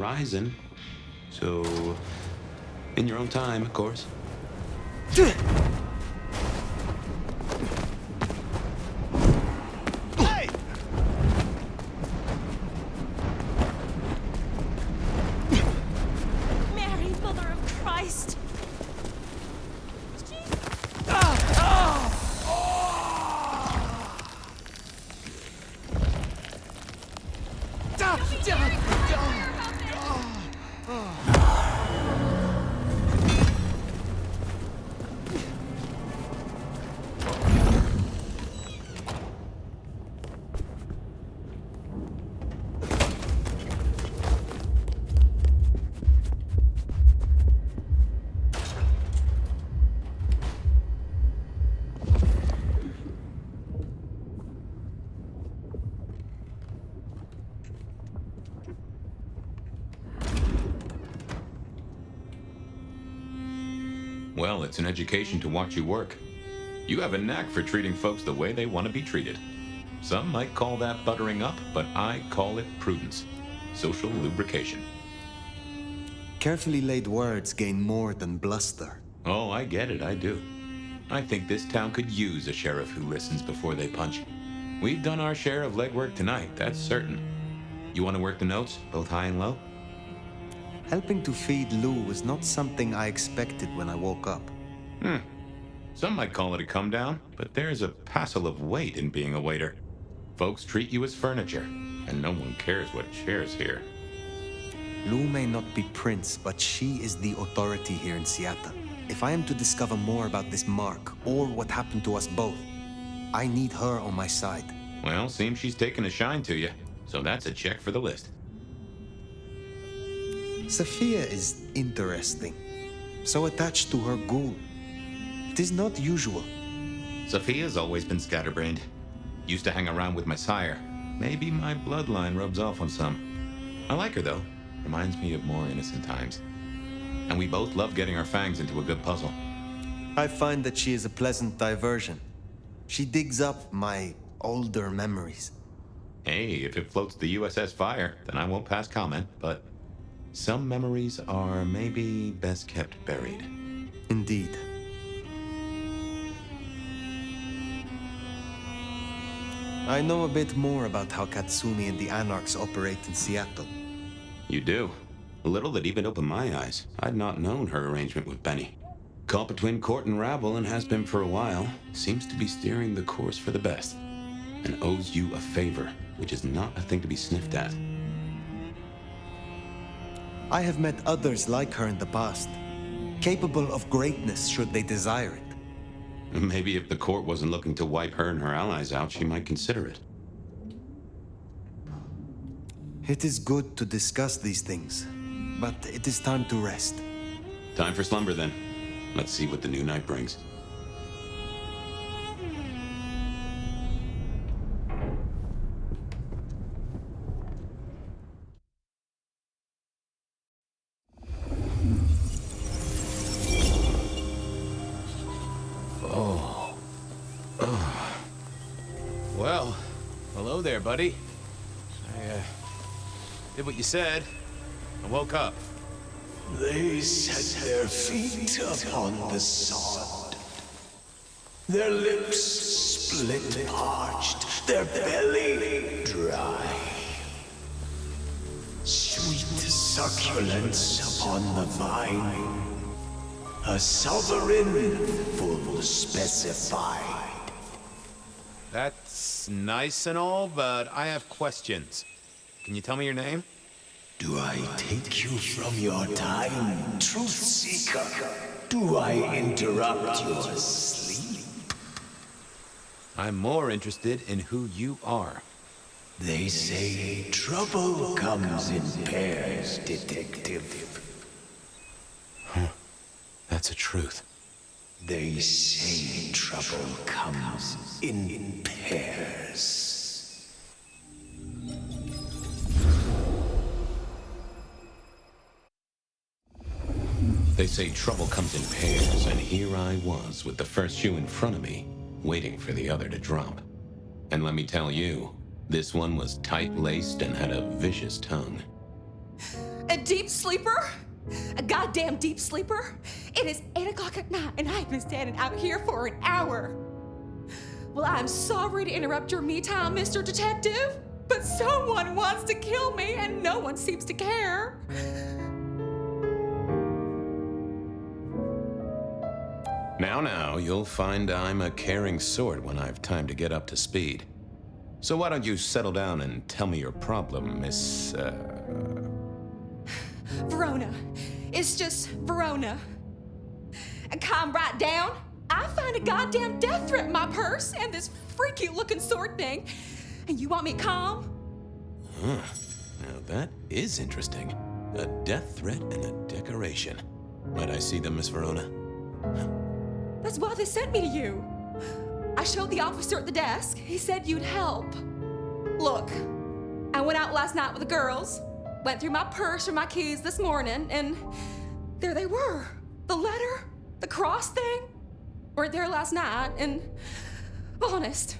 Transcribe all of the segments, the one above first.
Horizon. So, in your own time, of course. Mary, Mother of Christ! Well, it's an education to watch you work. You have a knack for treating folks the way they want to be treated. Some might call that buttering up, but I call it prudence. Social lubrication. Carefully laid words gain more than bluster. Oh, I get it, I do. I think this town could use a sheriff who listens before they punch. We've done our share of legwork tonight, that's certain. You want to work the notes, both high and low? Helping to feed Lou was not something I expected when I woke up. Some might call it a come down, but there's a passel of weight in being a waiter. Folks treat you as furniture, and no one cares what shares here. Lou may not be Prince, but she is the authority here in Seattle. If I am to discover more about this mark, or what happened to us both, I need her on my side. Well, seems she's taken a shine to you, so that's a check for the list. Sophia is interesting. So attached to her ghoul. It is not usual. Sophia's always been scatterbrained. Used to hang around with my sire. Maybe my bloodline rubs off on some. I like her, though. Reminds me of more innocent times. And we both love getting our fangs into a good puzzle. I find that she is a pleasant diversion. She digs up my older memories. Hey, if it floats the USS Fire, then I won't pass comment, but some memories are maybe best kept buried. Indeed. I know a bit more about how Katsumi and the Anarchs operate in Seattle. You do? A little that even opened my eyes. I'd not known her arrangement with Benny. Caught between court and rabble and has been for a while. Seems to be steering the course for the best. And owes you a favor, which is not a thing to be sniffed at. I have met others like her in the past, capable of greatness should they desire it. Maybe if the court wasn't looking to wipe her and her allies out, she might consider it. It is good to discuss these things, but it is time to rest. Time for slumber, then. Let's see what the new night brings. Well, hello there, buddy. I did what you said. I woke up. They set their feet upon the sod. Their lips split parched, their belly dry. Sweet succulence upon the vine. A sovereign full specified. That's nice and all, but I have questions. Can you tell me your name? Do I take you from your time, truth seeker? Do I interrupt your sleep? I'm more interested in who you are. They say trouble comes in pairs, detective. That's a truth. They say trouble comes in pairs. They say trouble comes in pairs, and here I was with the first shoe in front of me, waiting for the other to drop. And let me tell you, this one was tight-laced and had a vicious tongue. A deep sleeper? A goddamn deep sleeper? It is 8 o'clock at night and I've been standing out here for an hour. Well, I'm sorry to interrupt your me time, Mr. Detective, but someone wants to kill me and no one seems to care. Now, you'll find I'm a caring sort when I've time to get up to speed. So why don't you settle down and tell me your problem, Miss, Verona. It's just Verona. And calm right down. I find a goddamn death threat in my purse and this freaky looking sword thing. And you want me calm? Huh. Now that is interesting. A death threat and a decoration. Might I see them, Miss Verona? That's why they sent me to you. I showed the officer at the desk. He said you'd help. Look, I went out last night with the girls, went through my purse for my keys this morning, and there they were. The letter, the cross thing, were there last night, and honest,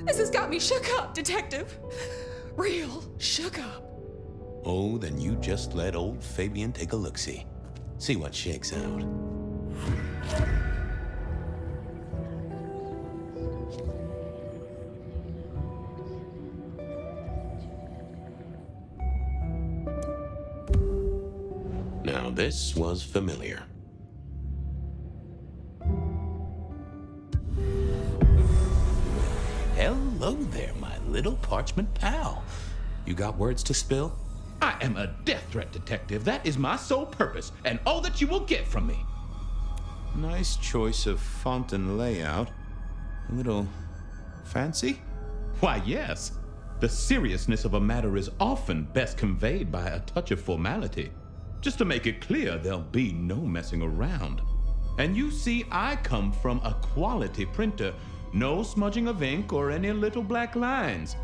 this has got me shook up, Detective. Real shook up. Oh, then you just let old Fabian take a look-see. See what shakes out. Now this was familiar. Hello there, my little parchment pal. You got words to spill? I am a death threat detective. That is my sole purpose, and all that you will get from me. Nice choice of font and layout. A little fancy? Why, yes. The seriousness of a matter is often best conveyed by a touch of formality. Just to make it clear, there'll be no messing around. And you see, I come from a quality printer. No smudging of ink or any little black lines.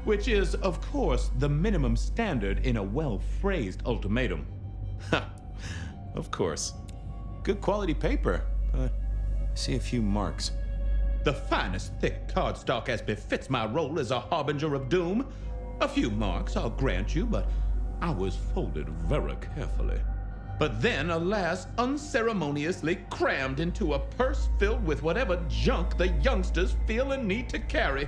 Which is, of course, the minimum standard in a well-phrased ultimatum. Ha! Of course. Good quality paper, but I see a few marks. The finest thick cardstock as befits my role as a harbinger of doom. A few marks, I'll grant you, but I was folded very carefully. But then, alas, unceremoniously crammed into a purse filled with whatever junk the youngsters feel a need to carry.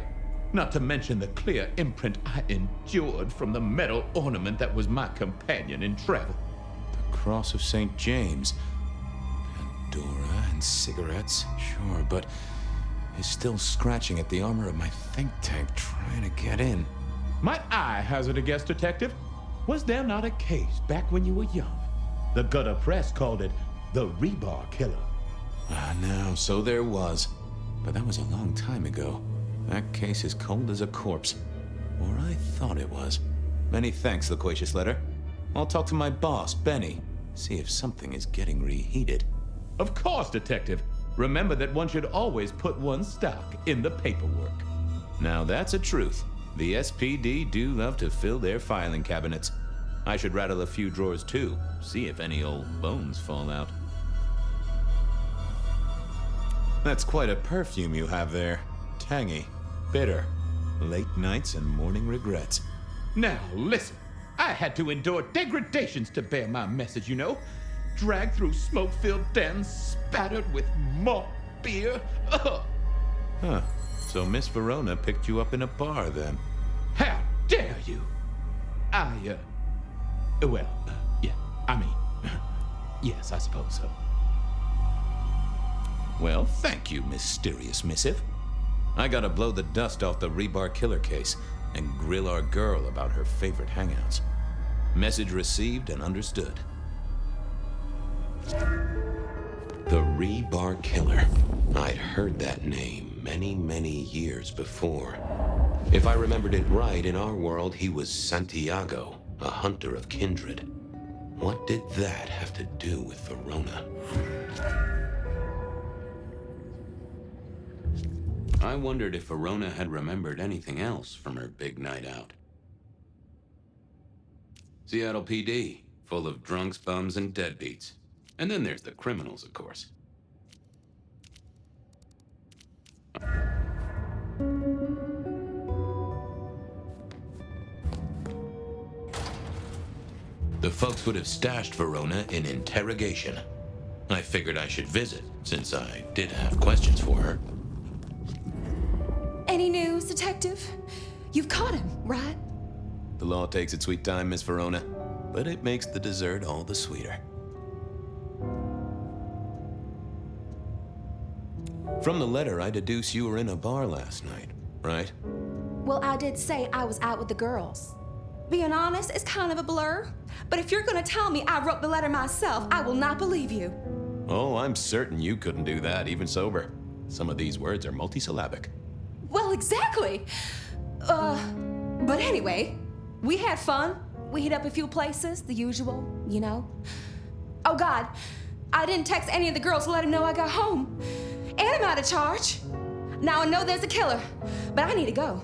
Not to mention the clear imprint I endured from the metal ornament that was my companion in travel. The Cross of St. James. Pandora and cigarettes, sure, but is still scratching at the armor of my think tank trying to get in. Might I hazard a guess, Detective? Was there not a case back when you were young? The gutter press called it the rebar killer. Ah, no, so there was. But that was a long time ago. That case is cold as a corpse. Or I thought it was. Many thanks, loquacious letter. I'll talk to my boss, Benny. See if something is getting reheated. Of course, Detective. Remember that one should always put one's stock in the paperwork. Now that's a truth. The SPD do love to fill their filing cabinets. I should rattle a few drawers too, see if any old bones fall out. That's quite a perfume you have there. Tangy, bitter, late nights and morning regrets. Now, listen. I had to endure degradations to bear my message, you know. Dragged through smoke-filled dens, spattered with malt beer. Ugh. Huh. So Miss Verona picked you up in a bar then? How dare you? Yes, I suppose so. Well, thank you, mysterious missive. I gotta blow the dust off the rebar killer case and grill our girl about her favorite hangouts. Message received and understood. The Rebar Killer. I'd heard that name many, many years before. If I remembered it right, in our world, he was Santiago, a hunter of kindred. What did that have to do with Verona? I wondered if Verona had remembered anything else from her big night out. Seattle PD, full of drunks, bums, and deadbeats. And then there's the criminals, of course. The folks would have stashed Verona in interrogation. I figured I should visit, since I did have questions for her. Any news, Detective? You've caught him, right? The law takes its sweet time, Miss Verona, but it makes the dessert all the sweeter. From the letter, I deduce you were in a bar last night, right? Well, I did say I was out with the girls. Being honest, it's kind of a blur. But if you're gonna tell me I wrote the letter myself, I will not believe you. Oh, I'm certain you couldn't do that, even sober. Some of these words are multisyllabic. Well, exactly. But anyway, we had fun. We hit up a few places, the usual, you know. Oh God, I didn't text any of the girls to let them know I got home. And I'm out of charge. Now I know there's a killer, but I need to go.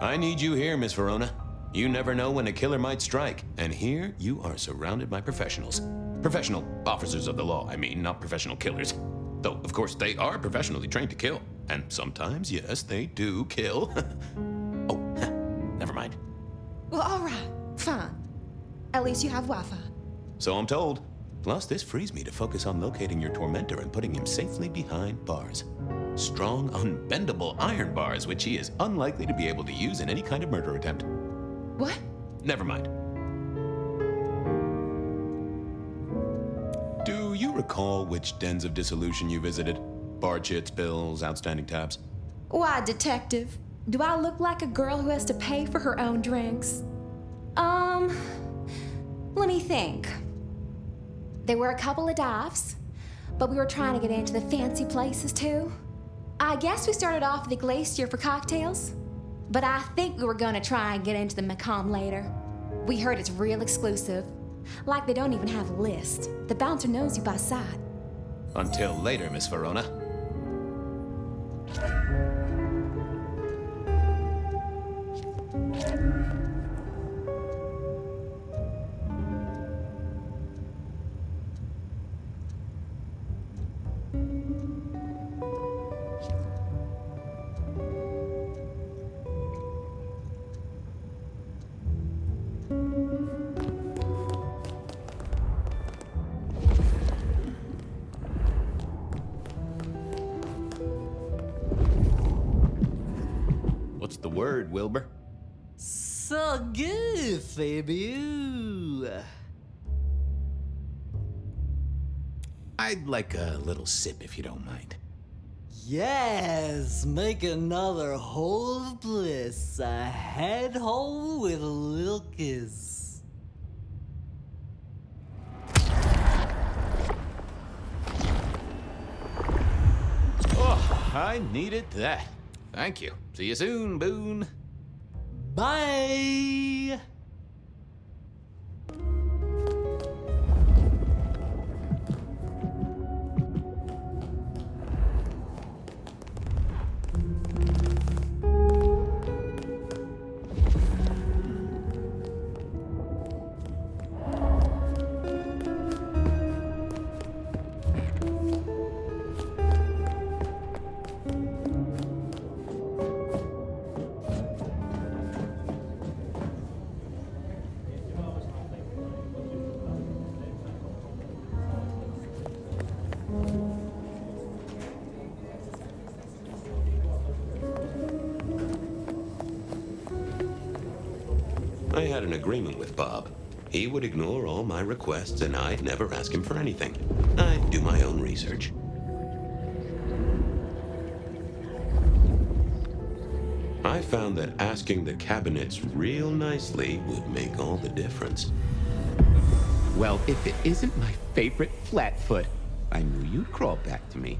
I need you here, Miss Verona. You never know when a killer might strike, and here you are surrounded by professionals. Professional officers of the law, I mean, not professional killers. Though, of course, they are professionally trained to kill. And sometimes, yes, they do kill. Oh, never mind. Well, all right, fine. At least you have Wi-Fi. So I'm told. Plus, this frees me to focus on locating your tormentor and putting him safely behind bars. Strong, unbendable iron bars, which he is unlikely to be able to use in any kind of murder attempt. What? Never mind. Do you recall which dens of dissolution you visited? Bar chits, bills, outstanding tabs? Why, Detective? Do I look like a girl who has to pay for her own drinks? Let me think. There were a couple of dives, but we were trying to get into the fancy places too. I guess we started off at the Glacier for cocktails, but I think we were gonna try and get into the Macomb later. We heard it's real exclusive. Like they don't even have a list. The bouncer knows you by sight. Until later, Miss Verona. What's the word, Wilbur? So good, Fabio. I'd like a little sip if you don't mind. Yes, make another hole of bliss, a head hole with a little kiss. Oh, I needed that. Thank you. See you soon, Boone. Bye. I had an agreement with Bob. He would ignore all my requests and I'd never ask him for anything. I'd do my own research. I found that asking the cabinets real nicely would make all the difference. Well, if it isn't my favorite Flatfoot, I knew you'd crawl back to me.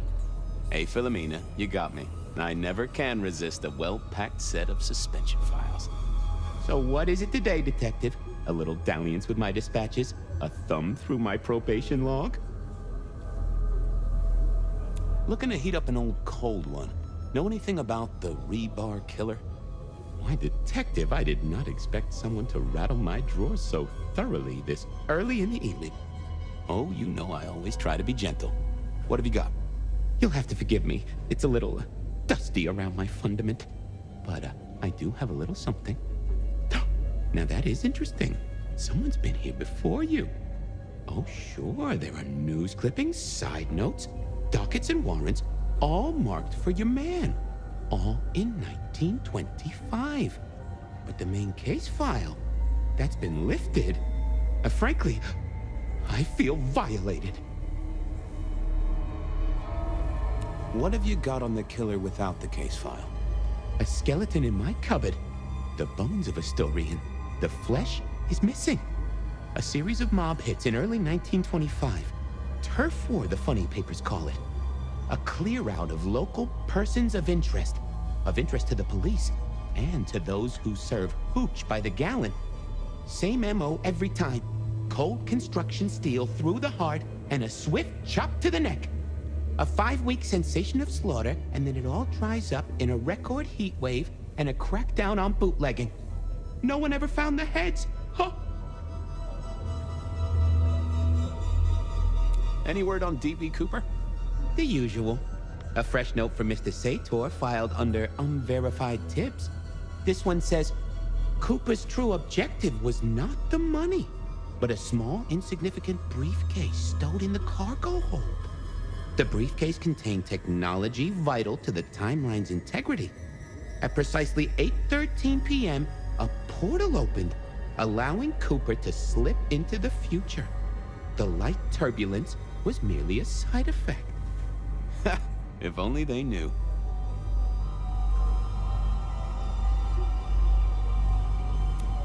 Hey, Philomena, you got me. I never can resist a well-packed set of suspension files. So what is it today, Detective? A little dalliance with my dispatches? A thumb through my probation log? Looking to heat up an old cold one. Know anything about the rebar killer? Why, Detective, I did not expect someone to rattle my drawers so thoroughly this early in the evening. Oh, you know I always try to be gentle. What have you got? You'll have to forgive me. It's a little dusty around my fundament. But I do have a little something. Now that is interesting. Someone's been here before you. Oh, sure, there are news clippings, side notes, dockets and warrants, all marked for your man. All in 1925. But the main case file, that's been lifted. Frankly, I feel violated. What have you got on the killer without the case file? A skeleton in my cupboard. The bones of a Storian. The flesh is missing. A series of mob hits in early 1925. Turf war, the funny papers call it. A clear out of local persons of interest to the police, and to those who serve hooch by the gallon. Same MO every time. Cold construction steel through the heart and a swift chop to the neck. A 5-week sensation of slaughter, and then it all dries up in a record heat wave and a crackdown on bootlegging. No one ever found the heads. Huh? Any word on D.B. Cooper? The usual. A fresh note from Mr. Sator filed under unverified tips. This one says, Cooper's true objective was not the money, but a small, insignificant briefcase stowed in the cargo hold. The briefcase contained technology vital to the timeline's integrity. At precisely 8:13 p.m., a portal opened, allowing Cooper to slip into the future. The light turbulence was merely a side effect. If only they knew.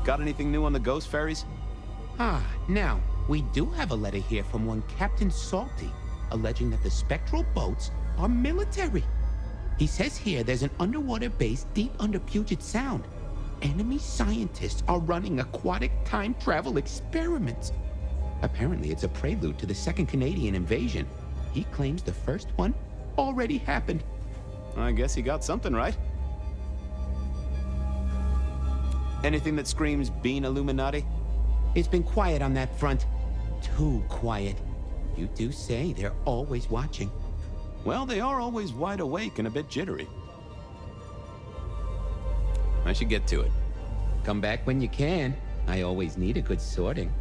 Got anything new on the ghost ferries? Now, we do have a letter here from one Captain Salty, alleging that the spectral boats are military. He says here there's an underwater base deep under Puget Sound. Enemy scientists are running aquatic time travel experiments. Apparently it's a prelude to the Second Canadian invasion. He claims the first one already happened. I guess he got something right. Anything that screams being Illuminati? It's been quiet on that front. Too quiet. You do say they're always watching. Well, they are always wide awake and a bit jittery. I should get to it. Come back when you can. I always need a good sorting.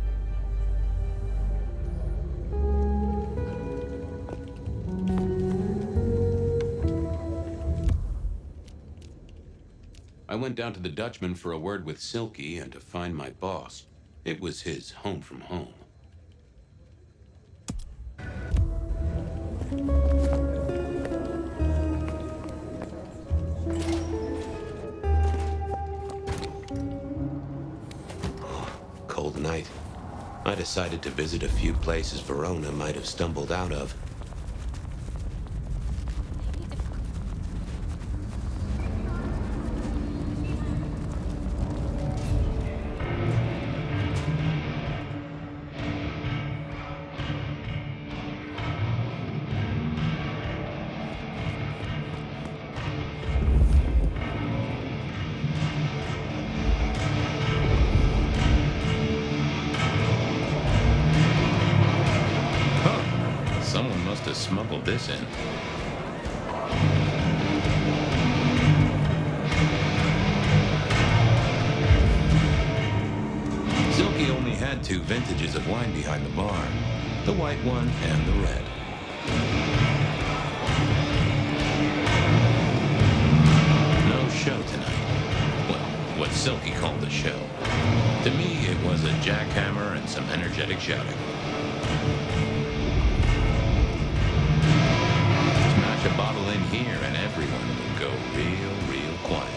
I went down to the Dutchman for a word with Silky and to find my boss. It was his home from home. Cold night. I decided to visit a few places Verona might have stumbled out of. Someone must have smuggled this in. Silky only had 2 vintages of wine behind the bar. The white one and the red. No show tonight. Well, what Silky called a show. To me, it was a jackhammer and some energetic shouting. Smash a bottle in here and everyone will go real quiet.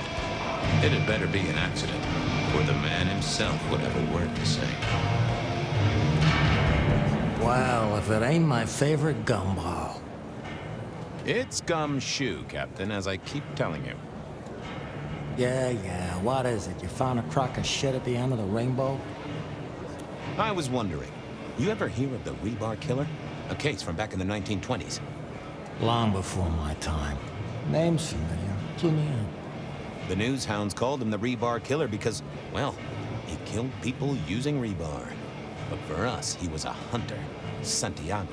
It had better be an accident, or the man himself would have a word to say. Well, if it ain't my favorite gumball. It's gumshoe, Captain, as I keep telling you. Yeah, what is it? You found a crock of shit at the end of the rainbow? I was wondering, you ever hear of the rebar killer? A case from back in the 1920s. Long before my time. Name's familiar. Clue me in. The news hounds called him the rebar killer because, well, he killed people using rebar. But for us, he was a hunter. Santiago.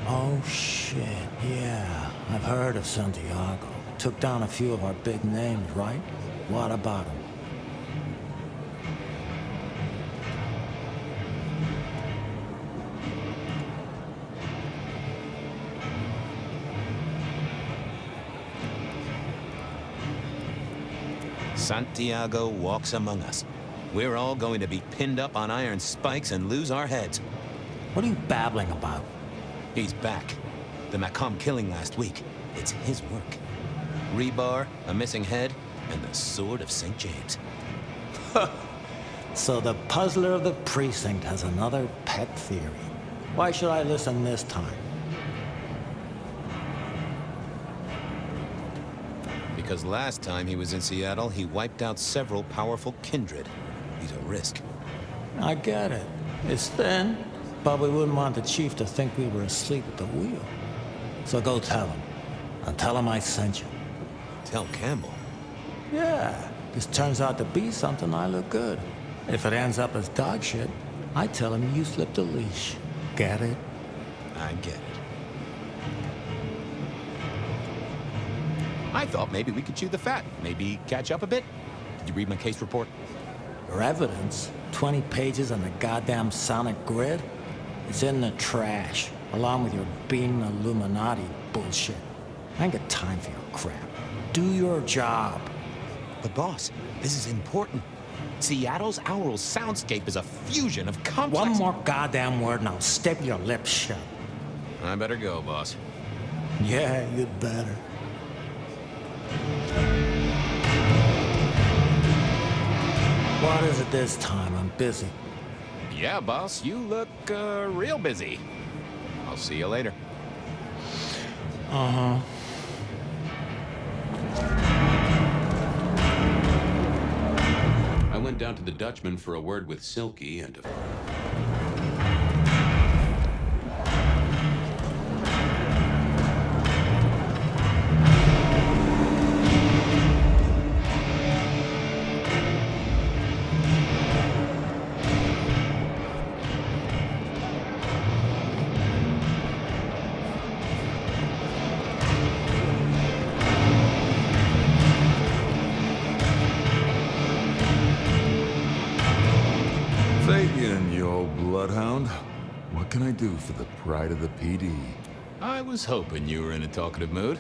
Oh, shit, yeah. I've heard of Santiago. Took down a few of our big names, right? What about him? Santiago walks among us. We're all going to be pinned up on iron spikes and lose our heads. What are you babbling about? He's back. The Macomb killing last week. It's his work. Rebar, a missing head, and the sword of St. James. So the puzzler of the precinct has another pet theory. Why should I listen this time? Because last time he was in Seattle, he wiped out several powerful kindred. He's a risk. I get it. It's thin, but we wouldn't want the chief to think we were asleep at the wheel. So go tell him. And tell him I sent you. Tell Campbell. Yeah, this turns out to be something, I look good. If it ends up as dog shit, I tell him you slipped a leash. Get it? I get it. I thought maybe we could chew the fat. Maybe catch up a bit. Did you read my case report? Your evidence? 20 pages on the goddamn sonic grid? It's in the trash, along with your being Illuminati bullshit. I ain't got time for your crap. Do your job. But boss, this is important. Seattle's aural soundscape is a fusion of complex... One more goddamn word and I'll staple your lips shut. I better go, boss. Yeah, you'd better. What is it this time? I'm busy. Yeah, boss, you look, real busy. I'll see you later. Uh-huh. I went down to the Dutchman for a word with Silky and... Fabian, you old bloodhound. What can I do for the pride of the PD? I was hoping you were in a talkative mood.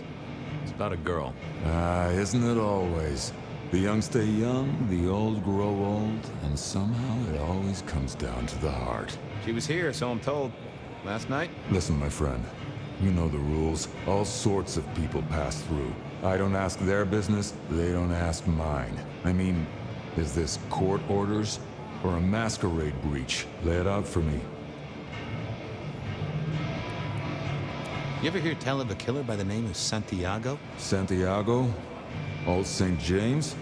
It's about a girl. Isn't it always? The young stay young, the old grow old, and somehow it always comes down to the heart. She was here, so I'm told. Last night? Listen, my friend. You know the rules. All sorts of people pass through. I don't ask their business, they don't ask mine. I mean, is this court orders or a masquerade breach? Lay it out for me. You ever hear tell of a killer by the name of Santiago? Santiago? Old St. James?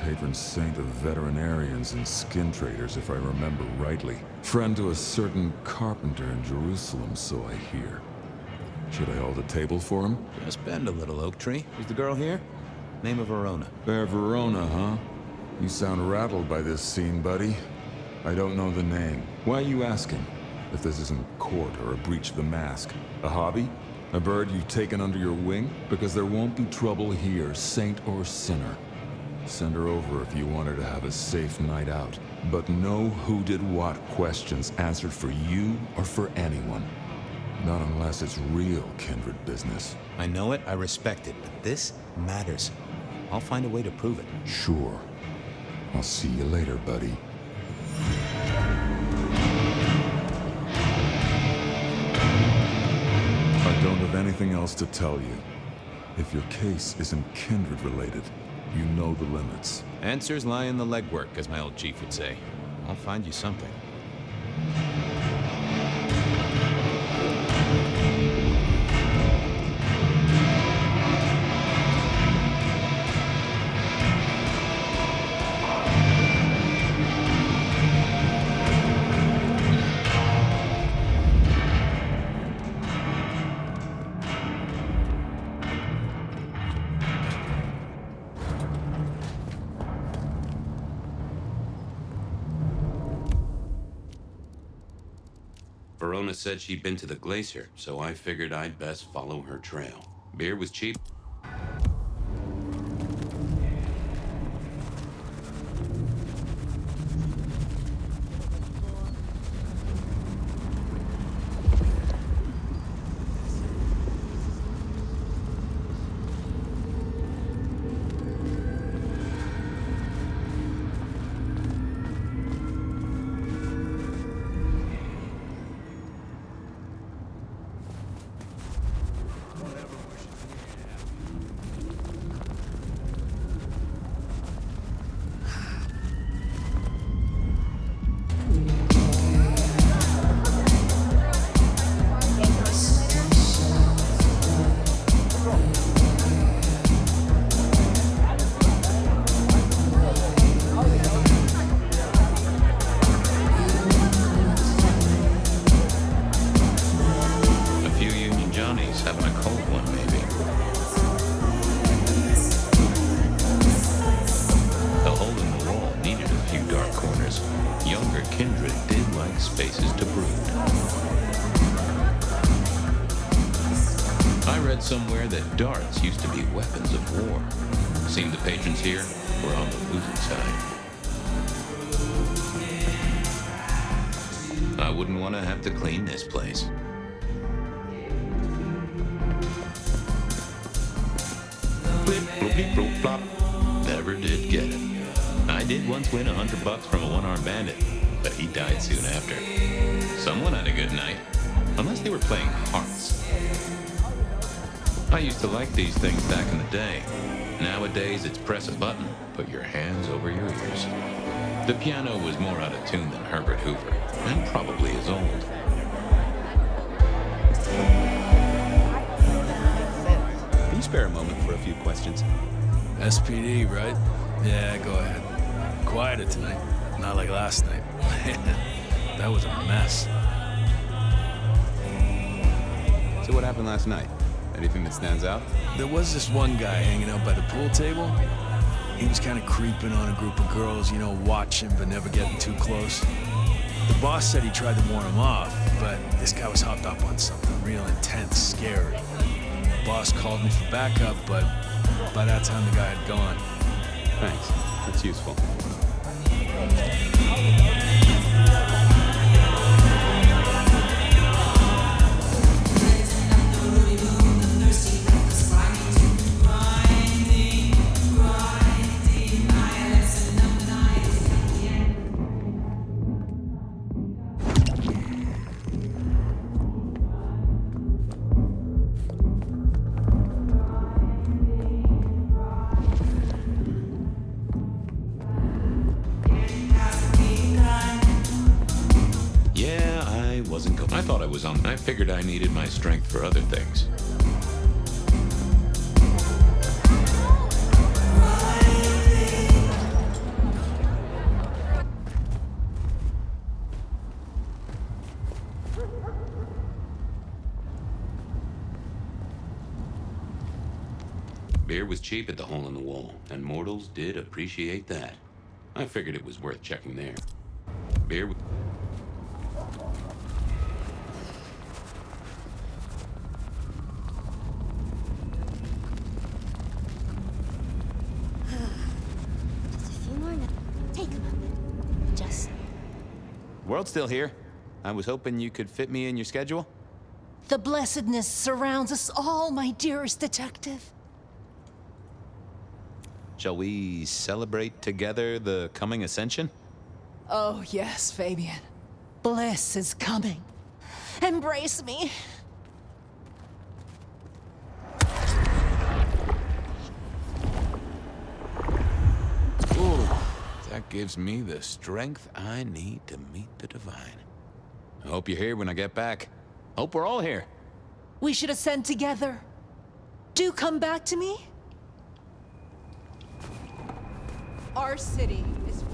Patron saint of veterinarians and skin traders, if I remember rightly. Friend to a certain carpenter in Jerusalem, so I hear. Should I hold a table for him? Just bend a little, oak tree. Who's the girl here? Name of Verona. Fair Verona, huh? You sound rattled by this scene, buddy. I don't know the name. Why are you asking? If this isn't court or a breach of the mask. A hobby? A bird you've taken under your wing? Because there won't be trouble here, saint or sinner. Send her over if you want her to have a safe night out. But no who did what questions answered for you or for anyone. Not unless it's real kindred business. I know it, I respect it, but this matters. I'll find a way to prove it. Sure. I'll see you later, buddy. I don't have anything else to tell you. If your case isn't kindred related, you know the limits. Answers lie in the legwork, as my old chief would say. I'll find you something. Verona said she'd been to the glacier, so I figured I'd best follow her trail. Beer was cheap. Somewhere that darts used to be weapons of war. Seemed the patrons here were on the losing side. I wouldn't want to have to clean this place. Blip, bloop, beep, bloop, plop. Never did get it. I did once win $100 from a one-armed bandit, but he died soon after. Someone had a good night, unless they were playing hearts. I used to like these things back in the day. Nowadays, it's press a button, put your hands over your ears. The piano was more out of tune than Herbert Hoover, and probably is old. Can you spare a moment for a few questions? SPD, right? Yeah, go ahead. Quieter tonight, not like last night. That was a mess. So what happened last night? Anything that stands out? There was this one guy hanging out by the pool table. He was kind of creeping on a group of girls, you know, watching but never getting too close. The boss said he tried to warn him off, but this guy was hopped up on something real intense, scary. The boss called me for backup, but by that time the guy had gone. Thanks. That's useful. I figured I needed my strength for other things. Beer was cheap at the hole in the wall, and mortals did appreciate that. I figured it was worth checking there. Beer was... World's still here. I was hoping you could fit me in your schedule. The blessedness surrounds us all, my dearest detective. Shall we celebrate together the coming ascension? Oh, yes, Fabian. Bliss is coming. Embrace me. Ooh, that gives me the strength I need to meet the divine. I hope you're here when I get back. Hope we're all here. We should ascend together. Do come back to me. Our city is...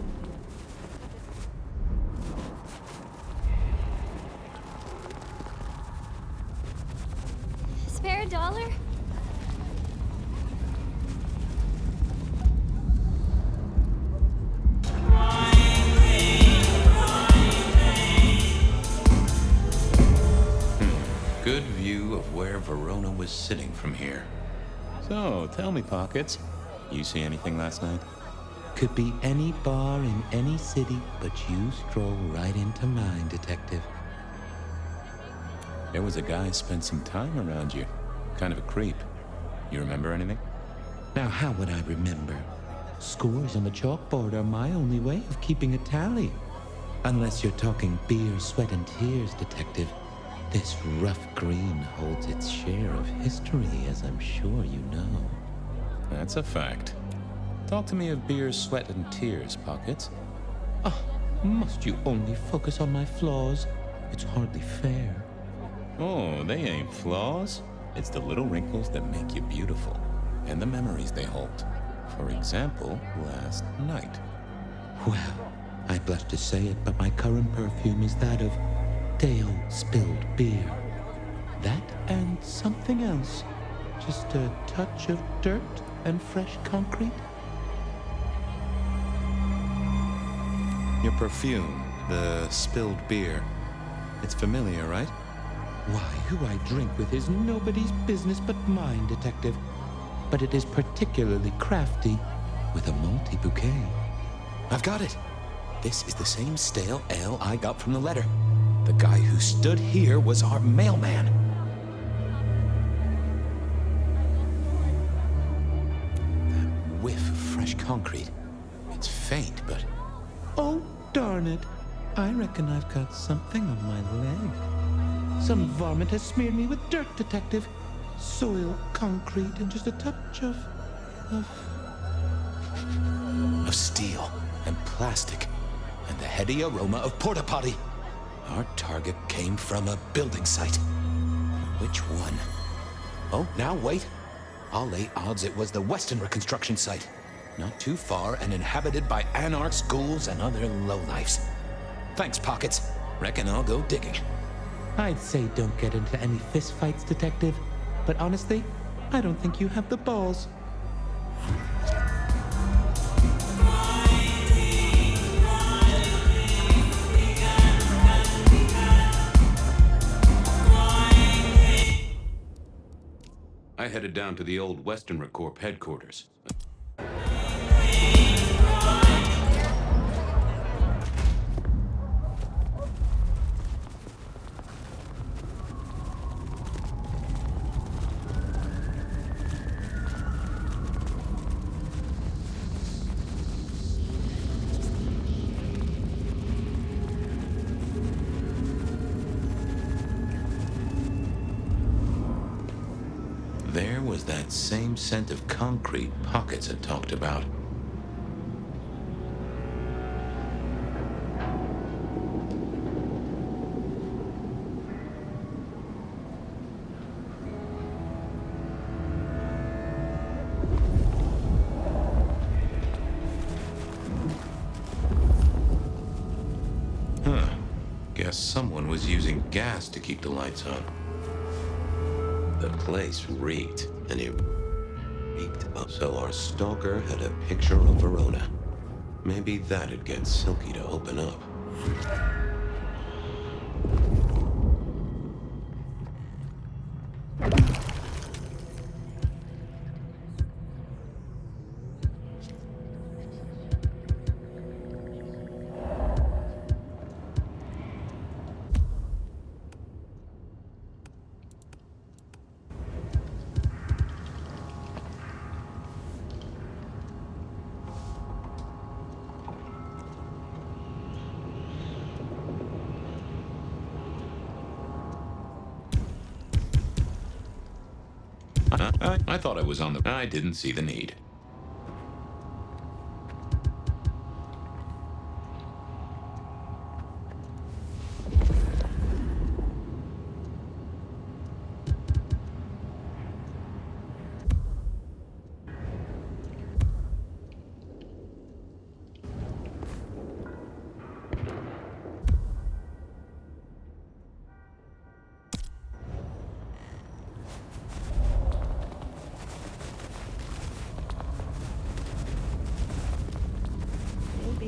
Spare $1? sitting from here. So, tell me, Pockets, you see anything last night? Could be any bar in any city, but you stroll right into mine, Detective. There was a guy spent some time around you. Kind of a creep. You remember anything? Now, how would I remember? Scores on the chalkboard are my only way of keeping a tally. Unless you're talking beer, sweat, and tears, Detective. This rough green holds its share of history, as I'm sure you know. That's a fact. Talk to me of beer, sweat, and tears, Pockets. Oh, must you only focus on my flaws? It's hardly fair. Oh, they ain't flaws. It's the little wrinkles that make you beautiful, and the memories they hold. For example, last night. Well, I blush to say it, but my current perfume is that of day-old spilled beer. That and something else. Just a touch of dirt and fresh concrete. Your perfume, the spilled beer. It's familiar, right? Why, who I drink with is nobody's business but mine, Detective. But it is particularly crafty, with a malty bouquet. I've got it. This is the same stale ale I got from the letter. The guy who stood here was our mailman. That whiff of fresh concrete. It's faint, but... Oh, darn it. I reckon I've got something on my leg. Some varmint has smeared me with dirt, Detective. Soil, concrete, and just a touch of steel and plastic and the heady aroma of porta potty. Our target came from a building site. Which one? Oh, now wait. I'll lay odds it was the Western reconstruction site. Not too far and inhabited by anarchs, ghouls, and other lowlifes. Thanks, Pockets. Reckon I'll go digging. I'd say don't get into any fistfights, Detective. But honestly, I don't think you have the balls. I headed down to the old Western Corp headquarters. There was that same scent of concrete Pockets had talked about. Guess someone was using gas to keep the lights on. The place reeked, and it reeked up. So our stalker had a picture of Verona. Maybe that'd get Silky to open up. I thought I was on the... I didn't see the need.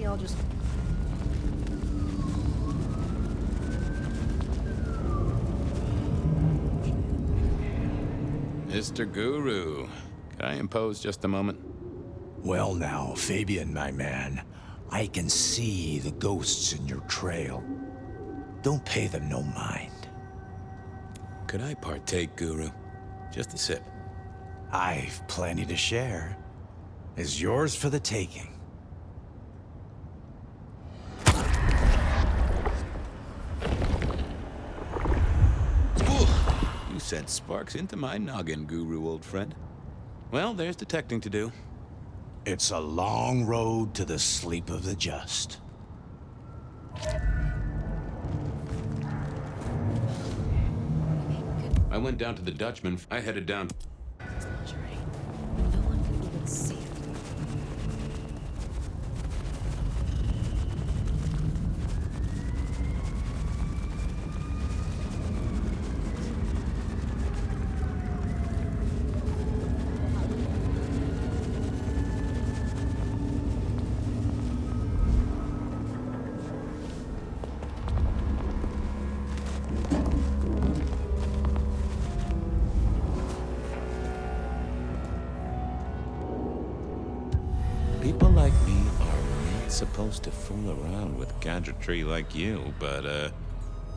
I'll just... Mr. Guru, could I impose just a moment? Well now, Fabian, my man, I can see the ghosts in your trail. Don't pay them no mind. Could I partake, Guru? Just a sip. I've plenty to share. Is yours for the taking. You sent sparks into my noggin, Guru, old friend. Well, there's detecting to do. It's a long road to the sleep of the just. I went down to the Dutchman. I headed down. No one can even see it. People like me are not supposed to fool around with gadgetry like you, but,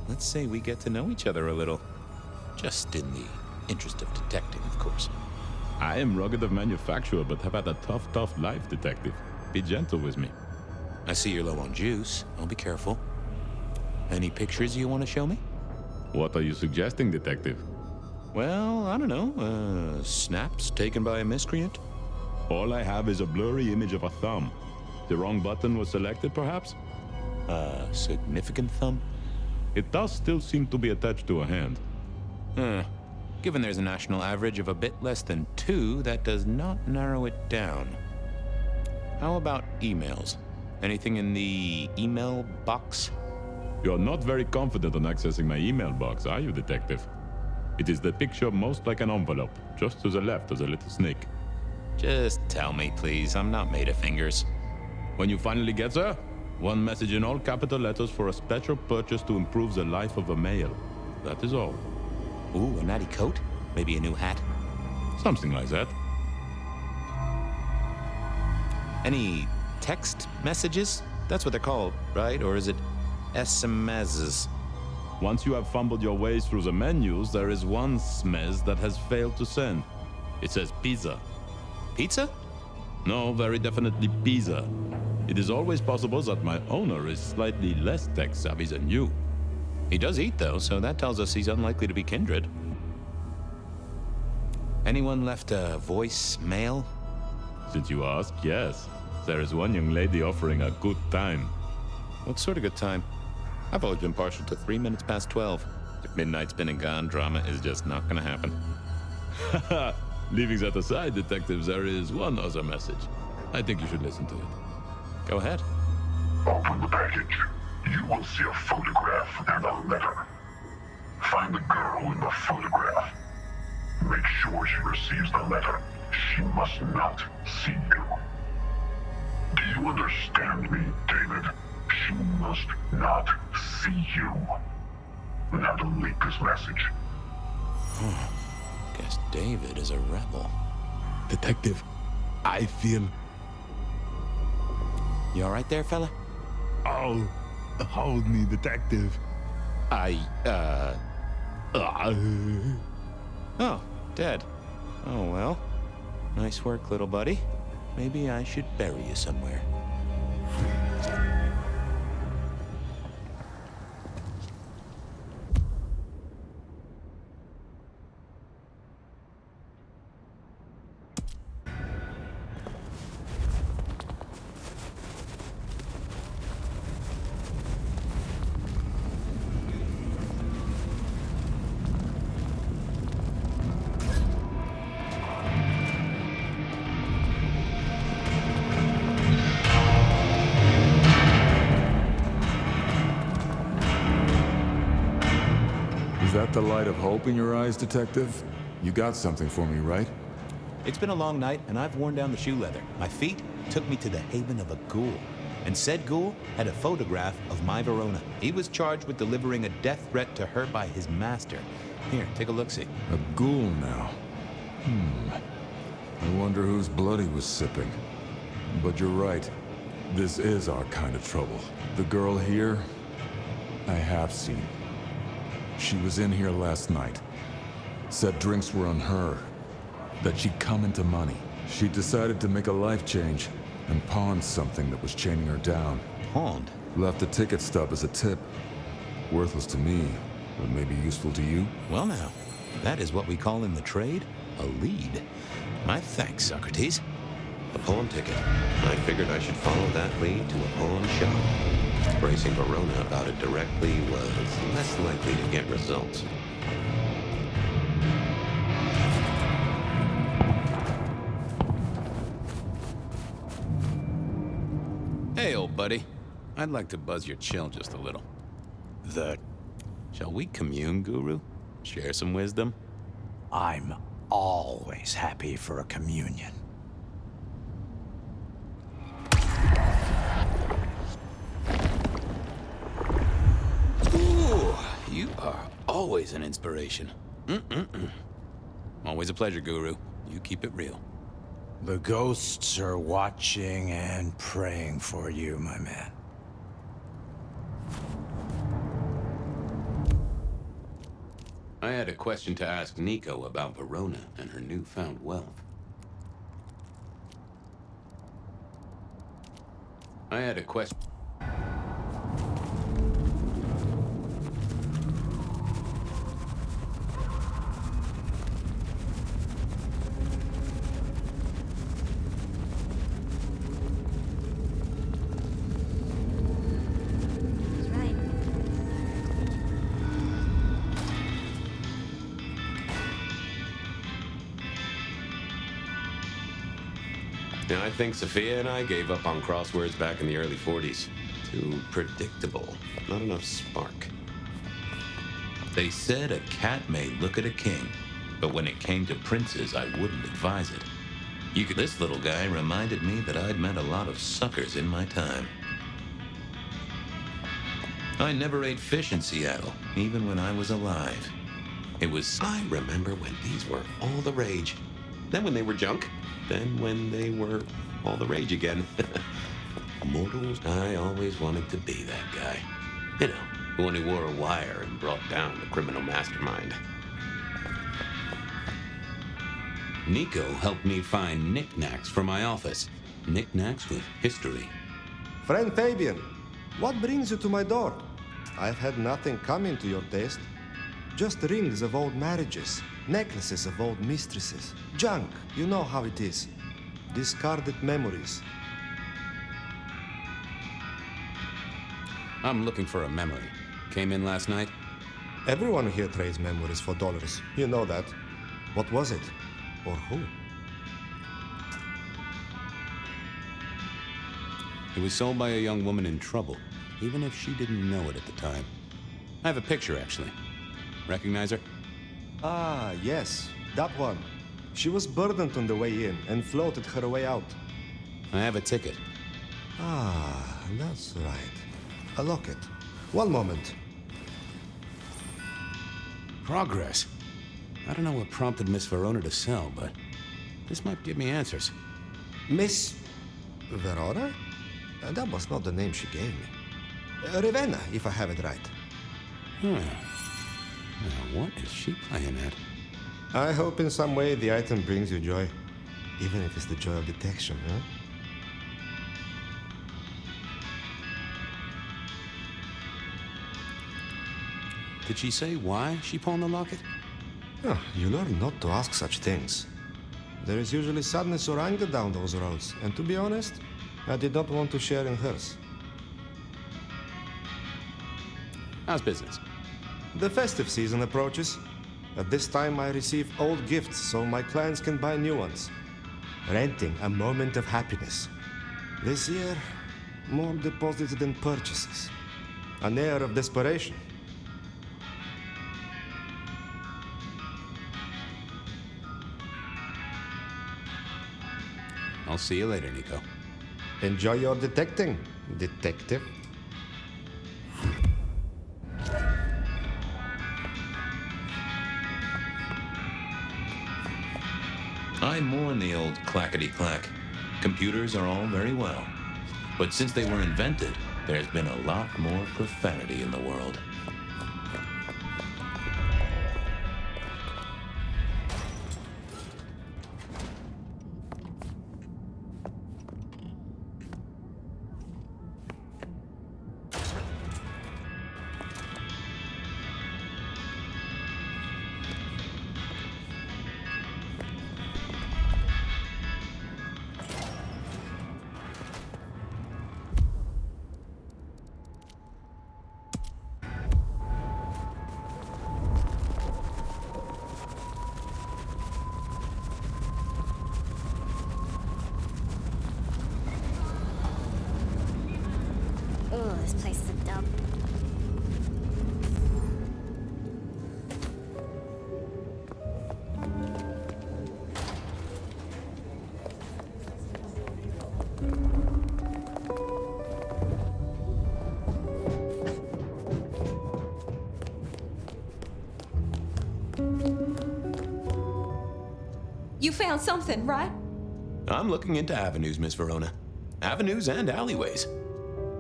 let's say we get to know each other a little. Just in the interest of detecting, of course. I am rugged of manufacture, but have had a tough life, detective. Be gentle with me. I see you're low on juice. I'll be careful. Any pictures you want to show me? What are you suggesting, detective? Well, I don't know. Snaps taken by a miscreant? All I have is a blurry image of a thumb. The wrong button was selected, perhaps? A significant thumb? It does still seem to be attached to a hand. Given there's a national average of a bit less than 2, that does not narrow it down. How about emails? Anything in the email box? You're not very confident on accessing my email box, are you, detective? It is the picture most like an envelope. Just to the left is a little snake. Just tell me, please. I'm not made of fingers. When you finally get there, one message in all capital letters for a special purchase to improve the life of a male. That is all. Ooh, a natty coat? Maybe a new hat? Something like that. Any text messages? That's what they're called, right? Or is it SMSs? Once you have fumbled your way through the menus, there is one SMS that has failed to send. It says pizza. Pizza? No, very definitely pizza. It is always possible that my owner is slightly less tech-savvy than you. He does eat, though, so that tells us he's unlikely to be kindred. Anyone left a voicemail? Since you ask, yes. There is one young lady offering a good time. What sort of good time? I've always been partial to 3 minutes past 12. If midnight's been and gone, drama is just not gonna happen. Haha. Leaving that aside, detectives, there is one other message. I think you should listen to it. Go ahead. Open the package. You will see a photograph and a letter. Find the girl in the photograph. Make sure she receives the letter. She must not see you. Do you understand me, David? She must not see you. Now delete this message. Guess David is a rebel. Detective, I feel... You all right there, fella? Oh, hold me, detective. Oh, dead. Oh, well. Nice work, little buddy. Maybe I should bury you somewhere. Is that the light of hope in your eyes, detective? You got something for me, right? It's been a long night, and I've worn down the shoe leather. My feet took me to the haven of a ghoul. And said ghoul had a photograph of my Verona. He was charged with delivering a death threat to her by his master. Here, take a look-see. A ghoul now. I wonder whose blood he was sipping. But you're right. This is our kind of trouble. The girl here, I have seen. She was in here last night. Said drinks were on her. That she'd come into money. She decided to make a life change and pawned something that was chaining her down. Pawned? Left a ticket stub as a tip. Worthless to me, but maybe useful to you? Well now, that is what we call in the trade a lead. My thanks, Socrates. A pawn ticket. I figured I should follow that lead to a pawn shop. Bracing Verona about it directly was less likely to get results. Hey, old buddy. I'd like to buzz your chill just a little. Shall we commune, Guru? Share some wisdom? I'm always happy for a communion. Ooh, you are always an inspiration. Always a pleasure, Guru. You keep it real. The ghosts are watching and praying for you, my man. I had a question to ask Nico about Verona and her newfound wealth. I had a question. I think Sophia and I gave up on crosswords back in the early 40s. Too predictable. Not enough spark. They said a cat may look at a king, but when it came to princes, I wouldn't advise it. This little guy reminded me that I'd met a lot of suckers in my time. I never ate fish in Seattle, even when I was alive. I remember when these were all the rage. Then when they were junk. Then when they were all the rage again. Mortals, I always wanted to be that guy. You know, the one who wore a wire and brought down the criminal mastermind. Nico helped me find knickknacks for my office. Knickknacks with history. Friend Fabian, what brings you to my door? I've had nothing coming to your taste. Just rings of old marriages, necklaces of old mistresses. Junk, you know how it is. Discarded memories. I'm looking for a memory. Came in last night? Everyone here trades memories for dollars. You know that. What was it? Or who? It was sold by a young woman in trouble, even if she didn't know it at the time. I have a picture, actually. Recognize her? Ah, yes, that one. She was burdened on the way in and floated her way out. I have a ticket. Ah, that's right. A locket. One moment. Progress. I don't know what prompted Miss Verona to sell, but this might give me answers. Miss Verona? That was not the name she gave me. Ravenna, if I have it right. Now, what is she playing at? I hope in some way the item brings you joy. Even if it's the joy of detection, huh? Did she say why she pawned the locket? Oh, you learn not to ask such things. There is usually sadness or anger down those roads, and to be honest, I did not want to share in hers. How's business? The festive season approaches. At this time, I receive old gifts so my clients can buy new ones. Renting a moment of happiness. This year, more deposits than purchases. An air of desperation. I'll see you later, Nico. Enjoy your detecting, detective. I mourn the old clackety-clack. Computers are all very well. But since they were invented, there's been a lot more profanity in the world. Oh, this place is a dump. You found something, right? I'm looking into avenues, Miss Verona. Avenues and alleyways.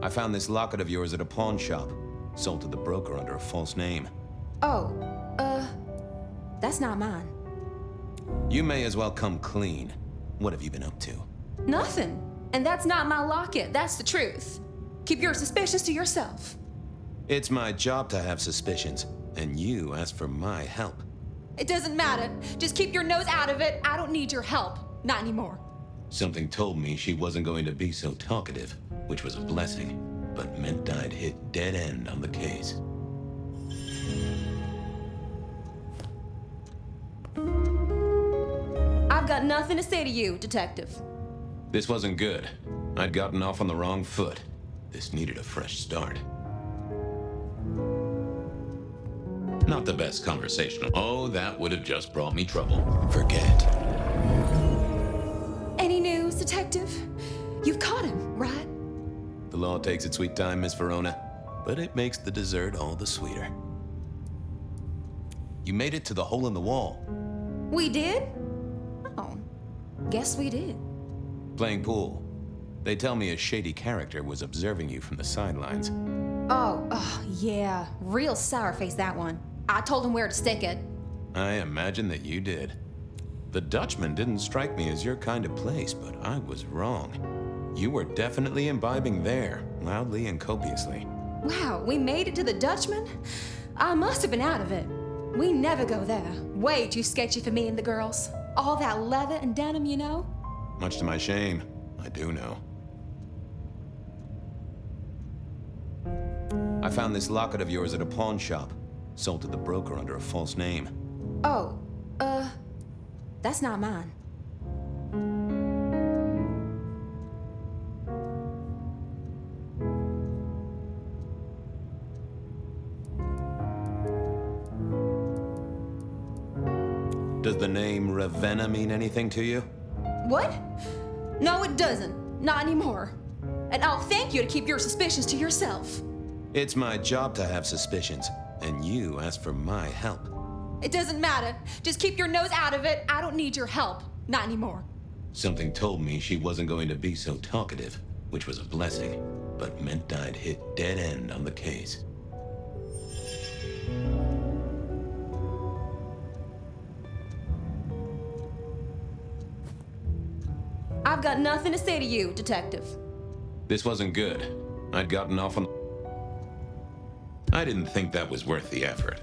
I found this locket of yours at a pawn shop, sold to the broker under a false name. Oh, that's not mine. You may as well come clean. What have you been up to? Nothing. And that's not my locket, that's the truth. Keep your suspicions to yourself. It's my job to have suspicions, and you asked for my help. It doesn't matter. Just keep your nose out of it. I don't need your help. Not anymore. Something told me she wasn't going to be so talkative, which was a blessing, but meant I'd hit dead end on the case. I've got nothing to say to you, Detective. This wasn't good. I'd gotten off on the wrong foot. This needed a fresh start. Not the best conversational. Oh, that would have just brought me trouble. Forget. Any news, Detective? You've caught him, right? The law takes its sweet time, Miss Verona, but it makes the dessert all the sweeter. You made it to the hole in the wall. We did? Oh, guess we did. Playing pool. They tell me a shady character was observing you from the sidelines. Oh, yeah. Real sour face, that one. I told him where to stick it. I imagine that you did. The Dutchman didn't strike me as your kind of place, but I was wrong. You were definitely imbibing there, loudly and copiously. Wow, we made it to the Dutchman? I must have been out of it. We never go there. Way too sketchy for me and the girls. All that leather and denim, you know? Much to my shame, I do know. I found this locket of yours at a pawn shop, sold to the broker under a false name. Oh, that's not mine. Does the name Ravenna mean anything to you? What? No, it doesn't. Not anymore. And I'll thank you to keep your suspicions to yourself. It's my job to have suspicions, and you asked for my help. It doesn't matter. Just keep your nose out of it. I don't need your help. Not anymore. Something told me she wasn't going to be so talkative, which was a blessing, but meant I'd hit dead end on the case. I've got nothing to say to you, Detective. This wasn't good. I'd gotten off on... I didn't think that was worth the effort.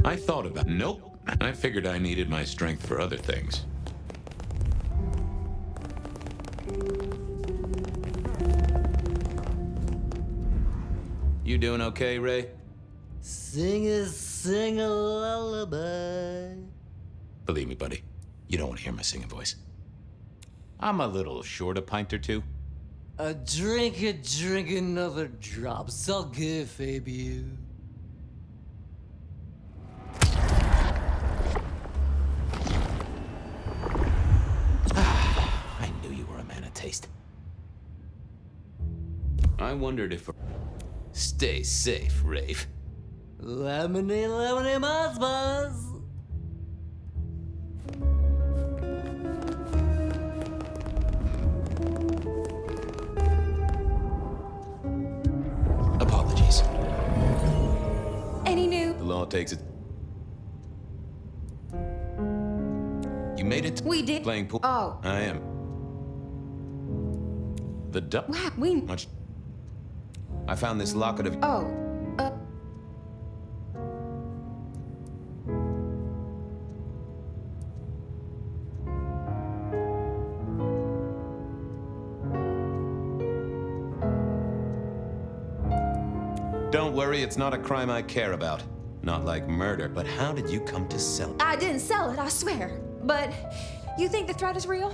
I thought about... Nope. I figured I needed my strength for other things. You doing okay, Ray? Sing a lullaby. Believe me, buddy, you don't want to hear my singing voice. I'm a little short a pint or two. Drink another drop. It's all good, Fabio. I knew you were a man of taste. I wondered if... Stay safe, Rafe. Lemonade, buzz. law takes it. You made it. We did. Playing pool. Oh. I am. The duck. What? We. Much. I found this locket of. Oh. Don't worry, it's not a crime I care about. Not like murder, but how did you come to sell it? I didn't sell it, I swear. But you think the threat is real?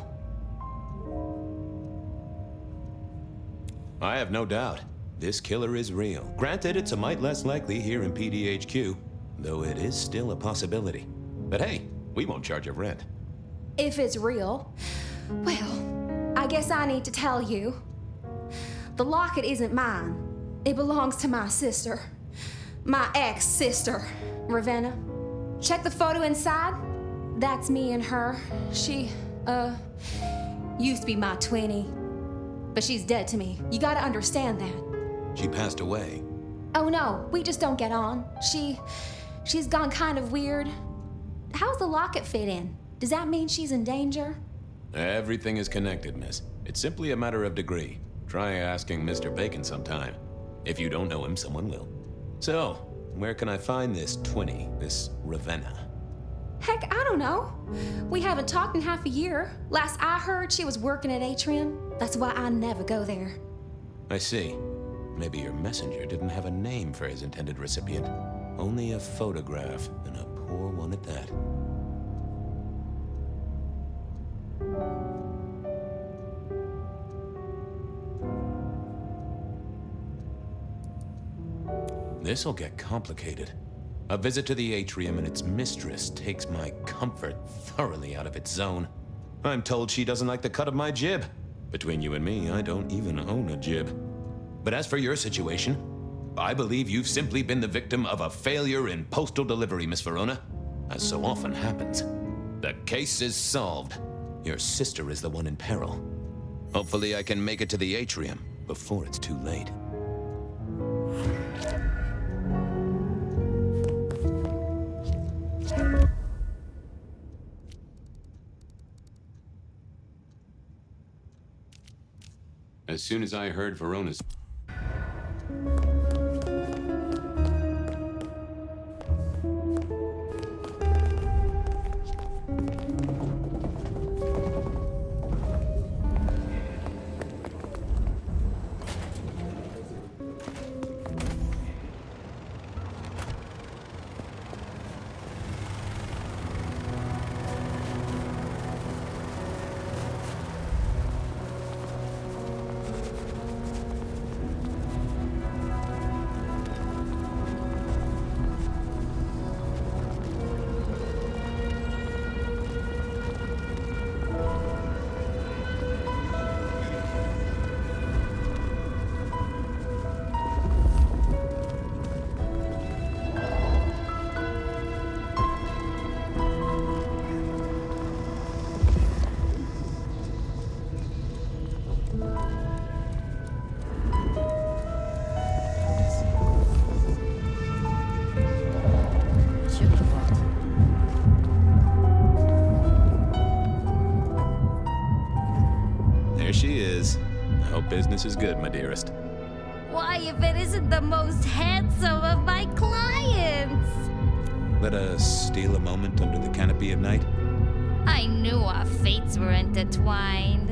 I have no doubt. This killer is real. Granted, it's a mite less likely here in PDHQ, though it is still a possibility. But hey, we won't charge you rent. If it's real, well, I guess I need to tell you. The locket isn't mine. It belongs to my sister. My ex-sister, Ravenna. Check the photo inside. That's me and her. She, used to be my twinnie. But she's dead to me. You gotta understand that. She passed away. Oh no, we just don't get on. She's gone kind of weird. How's the locket fit in? Does that mean she's in danger? Everything is connected, miss. It's simply a matter of degree. Try asking Mr. Bacon sometime. If you don't know him, someone will. So, where can I find this twinnie, this Ravenna? Heck, I don't know. We haven't talked in half a year. Last I heard, she was working at Atrium. That's why I never go there. I see. Maybe your messenger didn't have a name for his intended recipient. Only a photograph, and a poor one at that. This'll get complicated. A visit to the atrium and its mistress takes my comfort thoroughly out of its zone. I'm told she doesn't like the cut of my jib. Between you and me, I don't even own a jib. But as for your situation, I believe you've simply been the victim of a failure in postal delivery, Miss Verona. As so often happens. The case is solved. Your sister is the one in peril. Hopefully I can make it to the atrium before it's too late. As soon as I heard Verona's... There she is. I hope business is good, my dearest. Why, if it isn't the most handsome of my clients? Let us steal a moment under the canopy of night. I knew our fates were intertwined.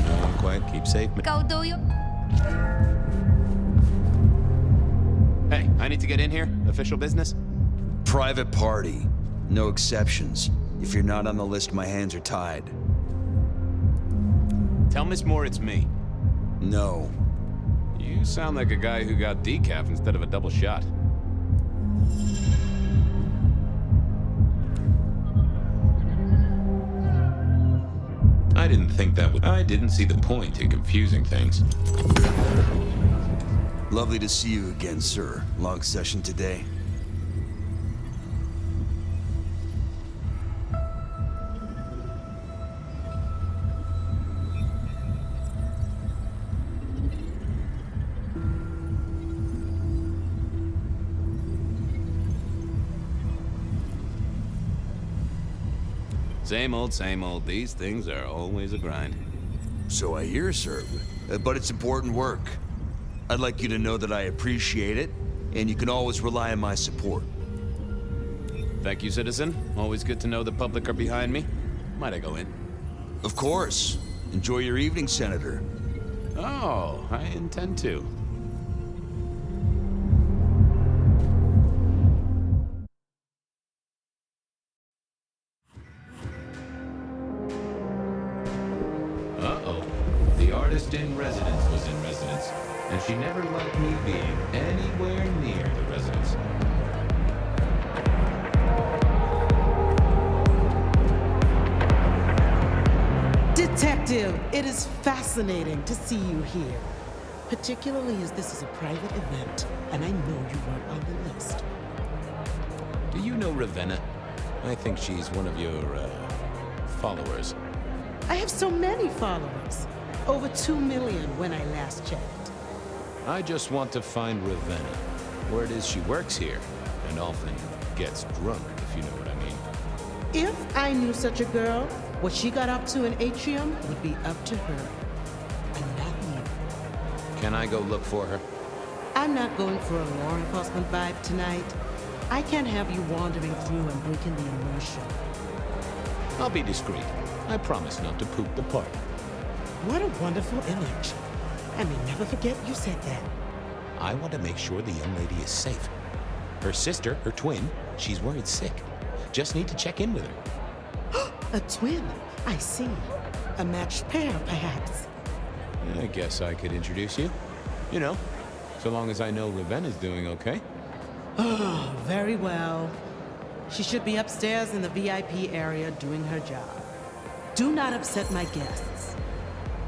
No, quiet, keep safe. Go do your... Hey, I need to get in here. Official business? Private party. No exceptions. If you're not on the list, my hands are tied. Tell Miss Moore it's me. No. You sound like a guy who got decaf instead of a double shot. I didn't think that would... I didn't see the point in confusing things. Lovely to see you again, sir. Long session today. Same old, same old. These things are always a grind. So I hear, sir. But it's important work. I'd like you to know that I appreciate it, and you can always rely on my support. Thank you, citizen. Always good to know the public are behind me. Might I go in? Of course. Enjoy your evening, Senator. Oh, I intend to. Uh-oh. The artist in residence was in residence, and she never liked me being anywhere near the residence. Detective, it is fascinating to see you here, particularly as this is a private event, and I know you weren't on the list. Do you know Ravenna? I think she's one of your, followers. I have so many followers. Over 2 million when I last checked. I just want to find Ravenna. Word is she works here, and often gets drunk, if you know what I mean. If I knew such a girl, what she got up to in Atrium would be up to her, and not me. Can I go look for her? I'm not going for a law enforcement vibe tonight. I can't have you wandering through and breaking the immersion. I'll be discreet. I promise not to poop the part. What a wonderful image. I may never forget you said that. I want to make sure the young lady is safe. Her sister, her twin, she's worried sick. Just need to check in with her. A twin, I see. A matched pair, perhaps. I guess I could introduce you. You know, so long as I know Ravenna's doing okay. Oh, very well. She should be upstairs in the VIP area doing her job. Do not upset my guests.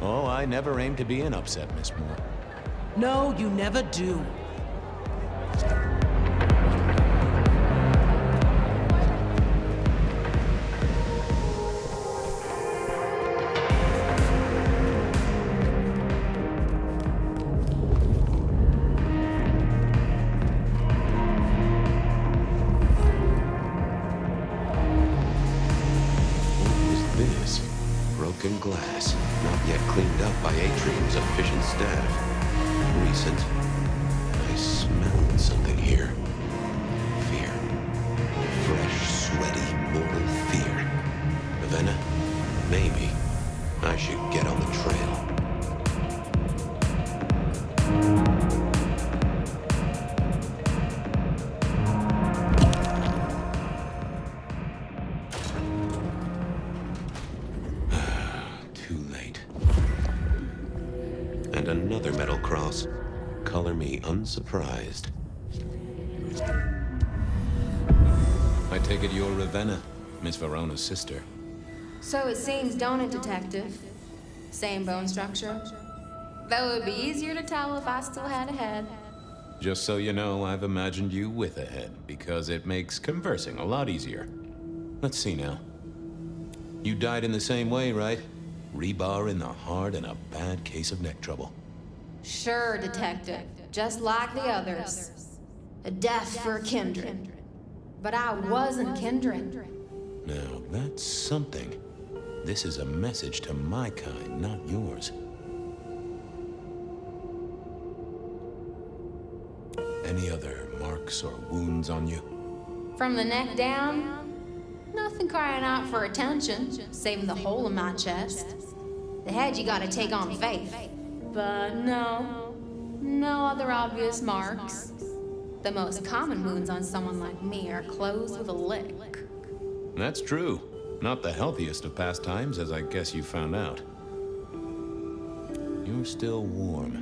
Oh, I never aim to be an upset, Miss Moore. No, you never do. Broken glass, not yet cleaned up by Atrium's efficient staff. Recent. I smelled something here. Fear. Fresh, sweaty, mortal fear. Ravenna, maybe I should get on the trail. Another metal cross. Color me unsurprised. I take it you're Ravenna, Miss Verona's sister. So it seems, don't it, Detective? Same bone structure? Though it would be easier to tell if I still had a head. Just so you know, I've imagined you with a head, because it makes conversing a lot easier. Let's see now. You died in the same way, right? Rebar in the heart and a bad case of neck trouble. Sure, Detective. Just like the others. A death for a kindred. But I wasn't kindred. Now, that's something. This is a message to my kind, not yours. Any other marks or wounds on you? From the neck down, nothing crying out for attention, saving the hole in my chest. The head you gotta take on faith. But no other obvious marks. The most common wounds on someone like me are closed with a lick. That's true. Not the healthiest of pastimes, as I guess you found out. You're still warm,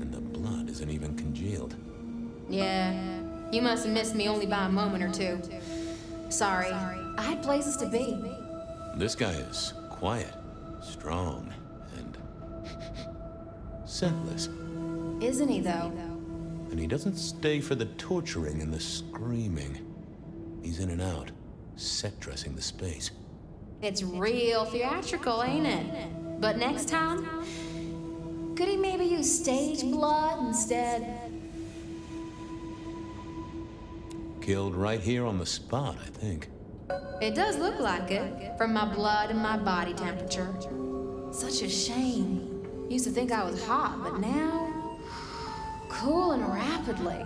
and the blood isn't even congealed. Yeah, you must have missed me only by a moment or two. Sorry, I had places to be. This guy is quiet, strong, and scentless. Isn't he, though? And he doesn't stay for the torturing and the screaming. He's in and out, set dressing the space. It's real theatrical, ain't it? But next time, could he maybe use stage blood instead? Killed right here on the spot, I think. It does look like it, from my blood and my body temperature. Such a shame. Used to think I was hot, but now... cooling rapidly.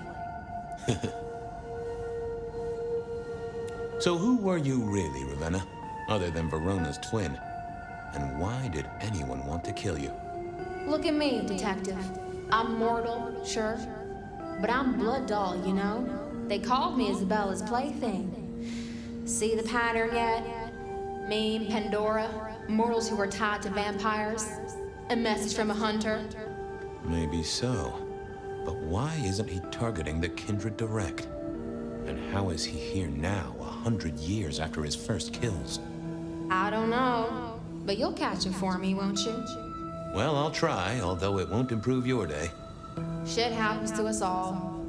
So who were you really, Ravenna? Other than Verona's twin? And why did anyone want to kill you? Look at me, detective. I'm mortal, sure. But I'm blood doll, you know? They called me Isabella's plaything. See the pattern yet? Me and Pandora, mortals who are tied to vampires. A message from a hunter. Maybe so. But why isn't he targeting the kindred direct? And how is he here now, 100 years after his first kills? I don't know. But you'll catch him for me, won't you? Well, I'll try, although it won't improve your day. Shit happens to us all.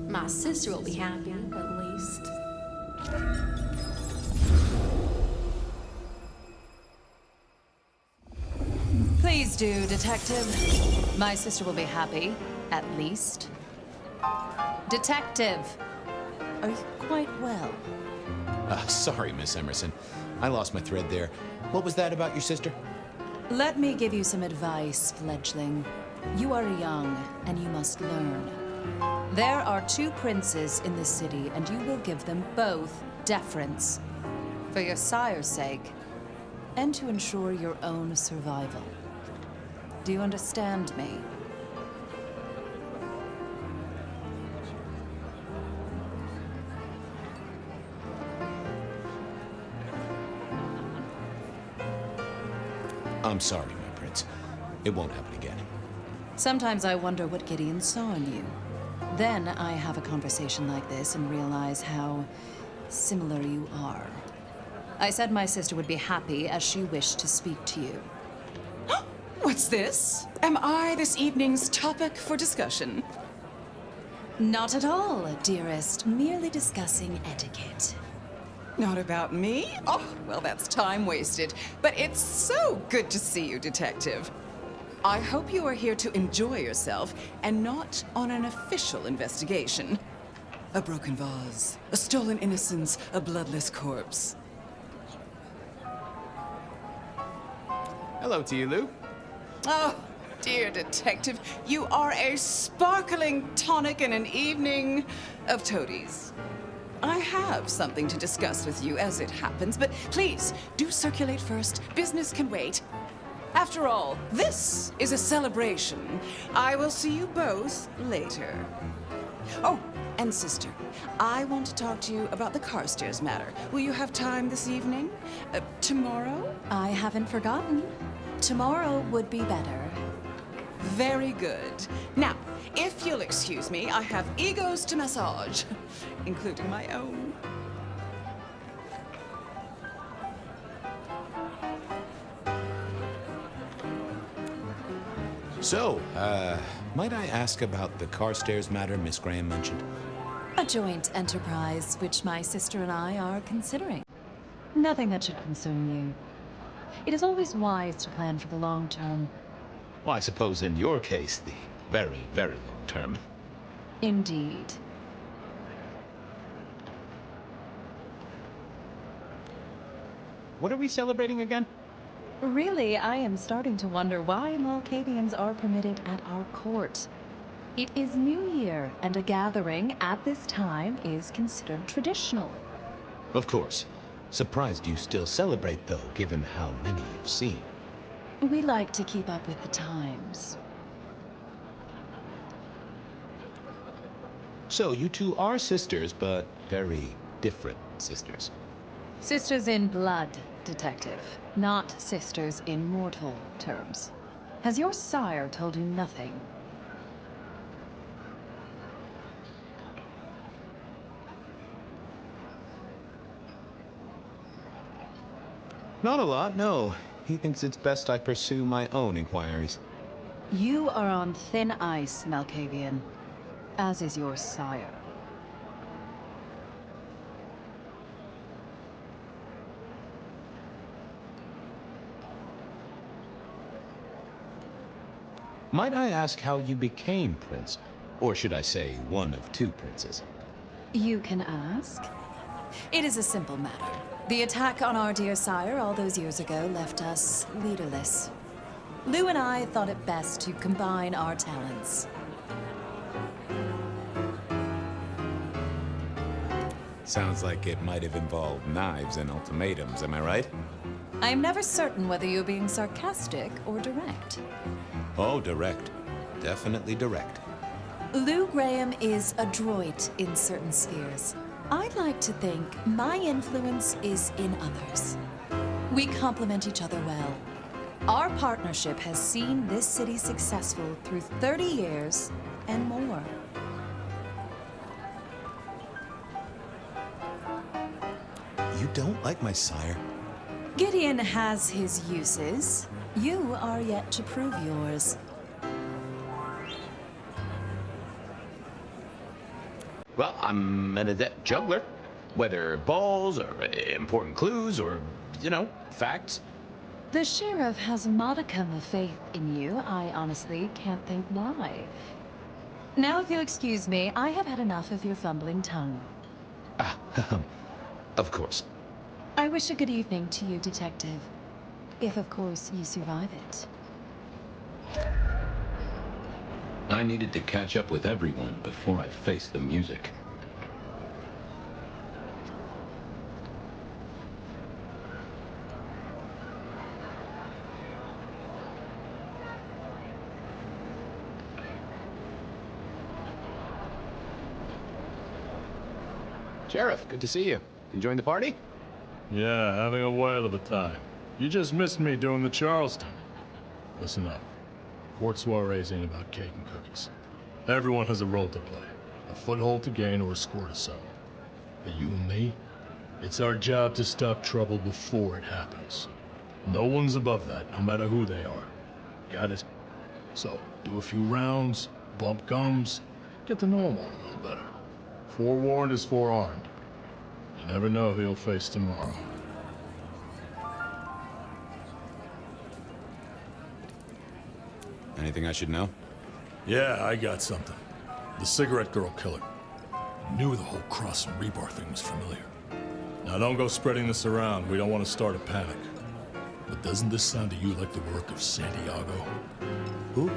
My sister will be happy, at least. Please do, Detective. My sister will be happy, at least. Detective, are you quite well? Sorry, Miss Emerson. I lost my thread there. What was that about your sister? Let me give you some advice, fledgling. You are young, and you must learn. There are 2 princes in this city, and you will give them both deference. For your sire's sake, and to ensure your own survival. Do you understand me? I'm sorry, my prince. It won't happen again. Sometimes I wonder what Gideon saw in you. Then I have a conversation like this and realize how similar you are. I said my sister would be happy as she wished to speak to you. What's this? Am I this evening's topic for discussion? Not at all, dearest. Merely discussing etiquette. Not about me? Oh, well, that's time wasted. But it's so good to see you, Detective. I hope you are here to enjoy yourself and not on an official investigation. A broken vase, a stolen innocence, a bloodless corpse. Hello to you, Lou. Oh, dear Detective, you are a sparkling tonic in an evening of toadies. I have something to discuss with you as it happens, but please, do circulate first. Business can wait. After all, this is a celebration. I will see you both later. Oh, and sister, I want to talk to you about the Carstairs matter. Will you have time this evening? Tomorrow? I haven't forgotten. Tomorrow would be better. Very good. Now, if you'll excuse me, I have egos to massage, including my own. So, might I ask about the Carstairs matter Miss Graham mentioned? A joint enterprise which my sister and I are considering. Nothing that should concern you. It is always wise to plan for the long term. Well, I suppose in your case, the very, very long term. Indeed. What are we celebrating again? Really, I am starting to wonder why Malkavians are permitted at our court. It is New Year, and a gathering at this time is considered traditional. Of course. Surprised you still celebrate, though, given how many you've seen. We like to keep up with the times. So, you two are sisters, but very different sisters. Sisters in blood, Detective, not sisters in mortal terms. Has your sire told you nothing? Not a lot, no. He thinks it's best I pursue my own inquiries. You are on thin ice, Malkavian, as is your sire. Might I ask how you became prince? Or should I say, one of 2 princes? You can ask. It is a simple matter. The attack on our dear sire all those years ago left us leaderless. Lou and I thought it best to combine our talents. Sounds like it might have involved knives and ultimatums, am I right? I am never certain whether you're being sarcastic or direct. Oh, direct. Definitely direct. Lou Graham is adroit in certain spheres. I'd like to think my influence is in others. We complement each other well. Our partnership has seen this city successful through 30 years and more. You don't like my sire? Gideon has his uses. You are yet to prove yours. Well, I'm an adept juggler. Whether balls or important clues or, facts. The sheriff has a modicum of faith in you. I honestly can't think why. Now, if you'll excuse me, I have had enough of your fumbling tongue. Of course. I wish a good evening to you, Detective. If, of course, you survive it. I needed to catch up with everyone before I faced the music. Sheriff, good to see you. Enjoying the party? Yeah, having a whale of a time. You just missed me doing the Charleston. Listen up. Court soirees ain't about cake and cookies. Everyone has a role to play. A foothold to gain or a score to settle. But you and me, it's our job to stop trouble before it happens. No one's above that, no matter who they are. Got it? So, do a few rounds, bump gums, get to know them all a little better. Forewarned is forearmed. You never know who you'll face tomorrow. Anything I should know? Yeah, I got something. The cigarette girl killer. Knew the whole cross and rebar thing was familiar. Now don't go spreading this around. We don't want to start a panic. But doesn't this sound to you like the work of Santiago? Who?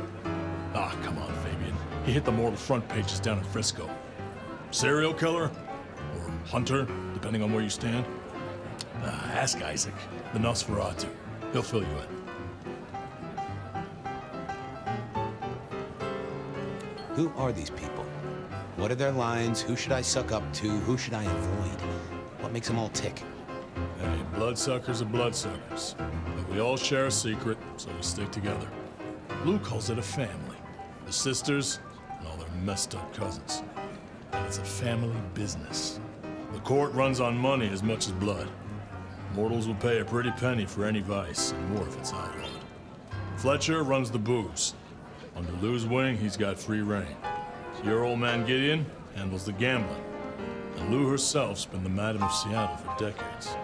Ah, come on, Fabian. He hit the mortal front pages down in Frisco. Serial killer? Or hunter, depending on where you stand? Ask Isaac, the Nosferatu. He'll fill you in. Who are these people? What are their lines? Who should I suck up to? Who should I avoid? What makes them all tick? Hey, bloodsuckers are bloodsuckers. But we all share a secret, so we stick together. Lou calls it a family. The sisters and all their messed up cousins. And it's a family business. The court runs on money as much as blood. Mortals will pay a pretty penny for any vice, and more if it's outlawed. Fletcher runs the booze. Under Lou's wing, he's got free reign. Your old man Gideon handles the gambling. And Lou herself's been the Madam of Seattle for decades.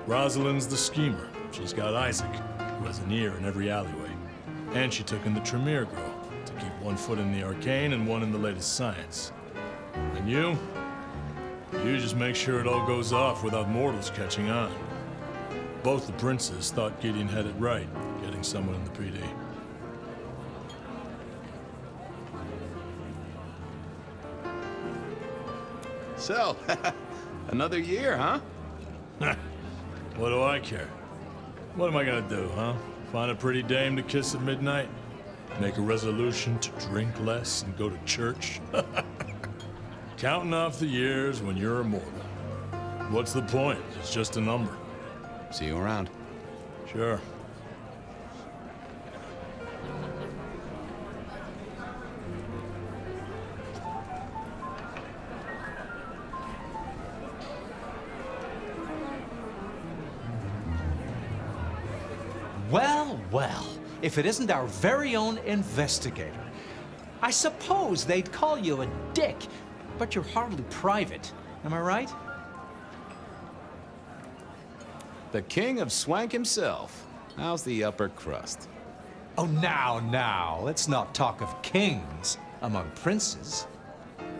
Rosalind's the schemer. She's got Isaac, who has an ear in every alleyway. And she took in the Tremere girl to keep one foot in the arcane and one in the latest science. And you just make sure it all goes off without mortals catching on. Both the princes thought Gideon had it right, getting someone in the PD. So, another year, huh? What do I care? What am I gonna do, huh? Find a pretty dame to kiss at midnight? Make a resolution to drink less and go to church? Counting off the years when you're immortal. What's the point? It's just a number. See you around. Sure. Well, well, if it isn't our very own investigator. I suppose they'd call you a dick, but you're hardly private. Am I right? The king of swank himself. How's the upper crust? Oh, now, let's not talk of kings among princes.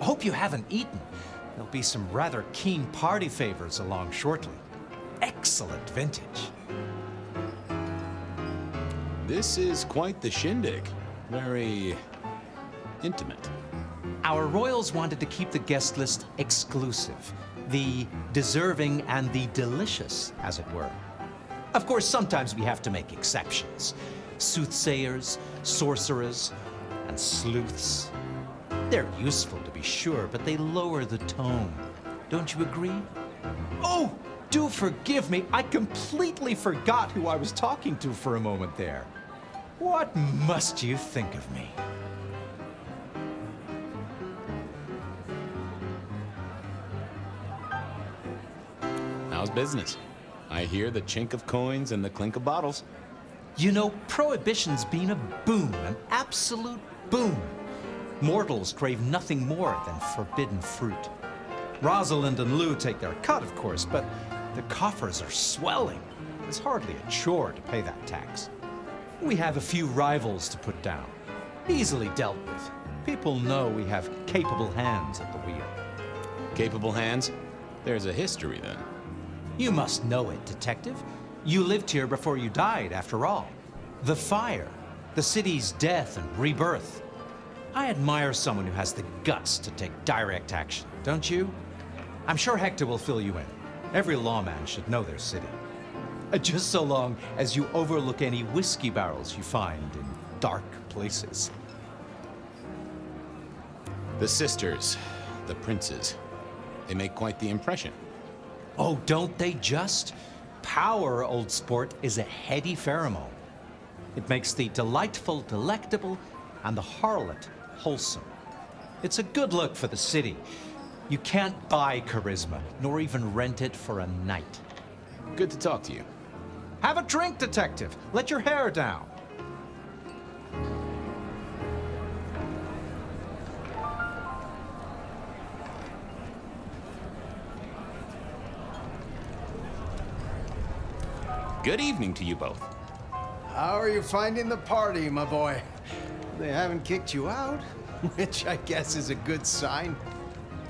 I hope you haven't eaten. There'll be some rather keen party favors along shortly. Excellent vintage. This is quite the shindig. Very intimate. Our royals wanted to keep the guest list exclusive. The deserving and the delicious, as it were. Of course, sometimes we have to make exceptions. Soothsayers, sorcerers, and sleuths. They're useful, to be sure, but they lower the tone. Don't you agree? Oh, do forgive me. I completely forgot who I was talking to for a moment there. What must you think of me? How's business? I hear the chink of coins and the clink of bottles. You know, Prohibition's been a boom, an absolute boom. Mortals crave nothing more than forbidden fruit. Rosalind and Lou take their cut, of course, but the coffers are swelling. It's hardly a chore to pay that tax. We have a few rivals to put down. Easily dealt with. People know we have capable hands at the wheel. Capable hands? There's a history, then. You must know it, Detective. You lived here before you died, after all. The fire, the city's death and rebirth. I admire someone who has the guts to take direct action, don't you? I'm sure Hector will fill you in. Every lawman should know their city. Just so long as you overlook any whiskey barrels you find in dark places. The sisters, the princes, they make quite the impression. Oh, don't they just? Power, old sport, is a heady pheromone. It makes the delightful delectable and the harlot wholesome. It's a good look for the city. You can't buy charisma, nor even rent it for a night. Good to talk to you. Have a drink, Detective. Let your hair down. Good evening to you both. How are you finding the party, my boy? They haven't kicked you out, which I guess is a good sign.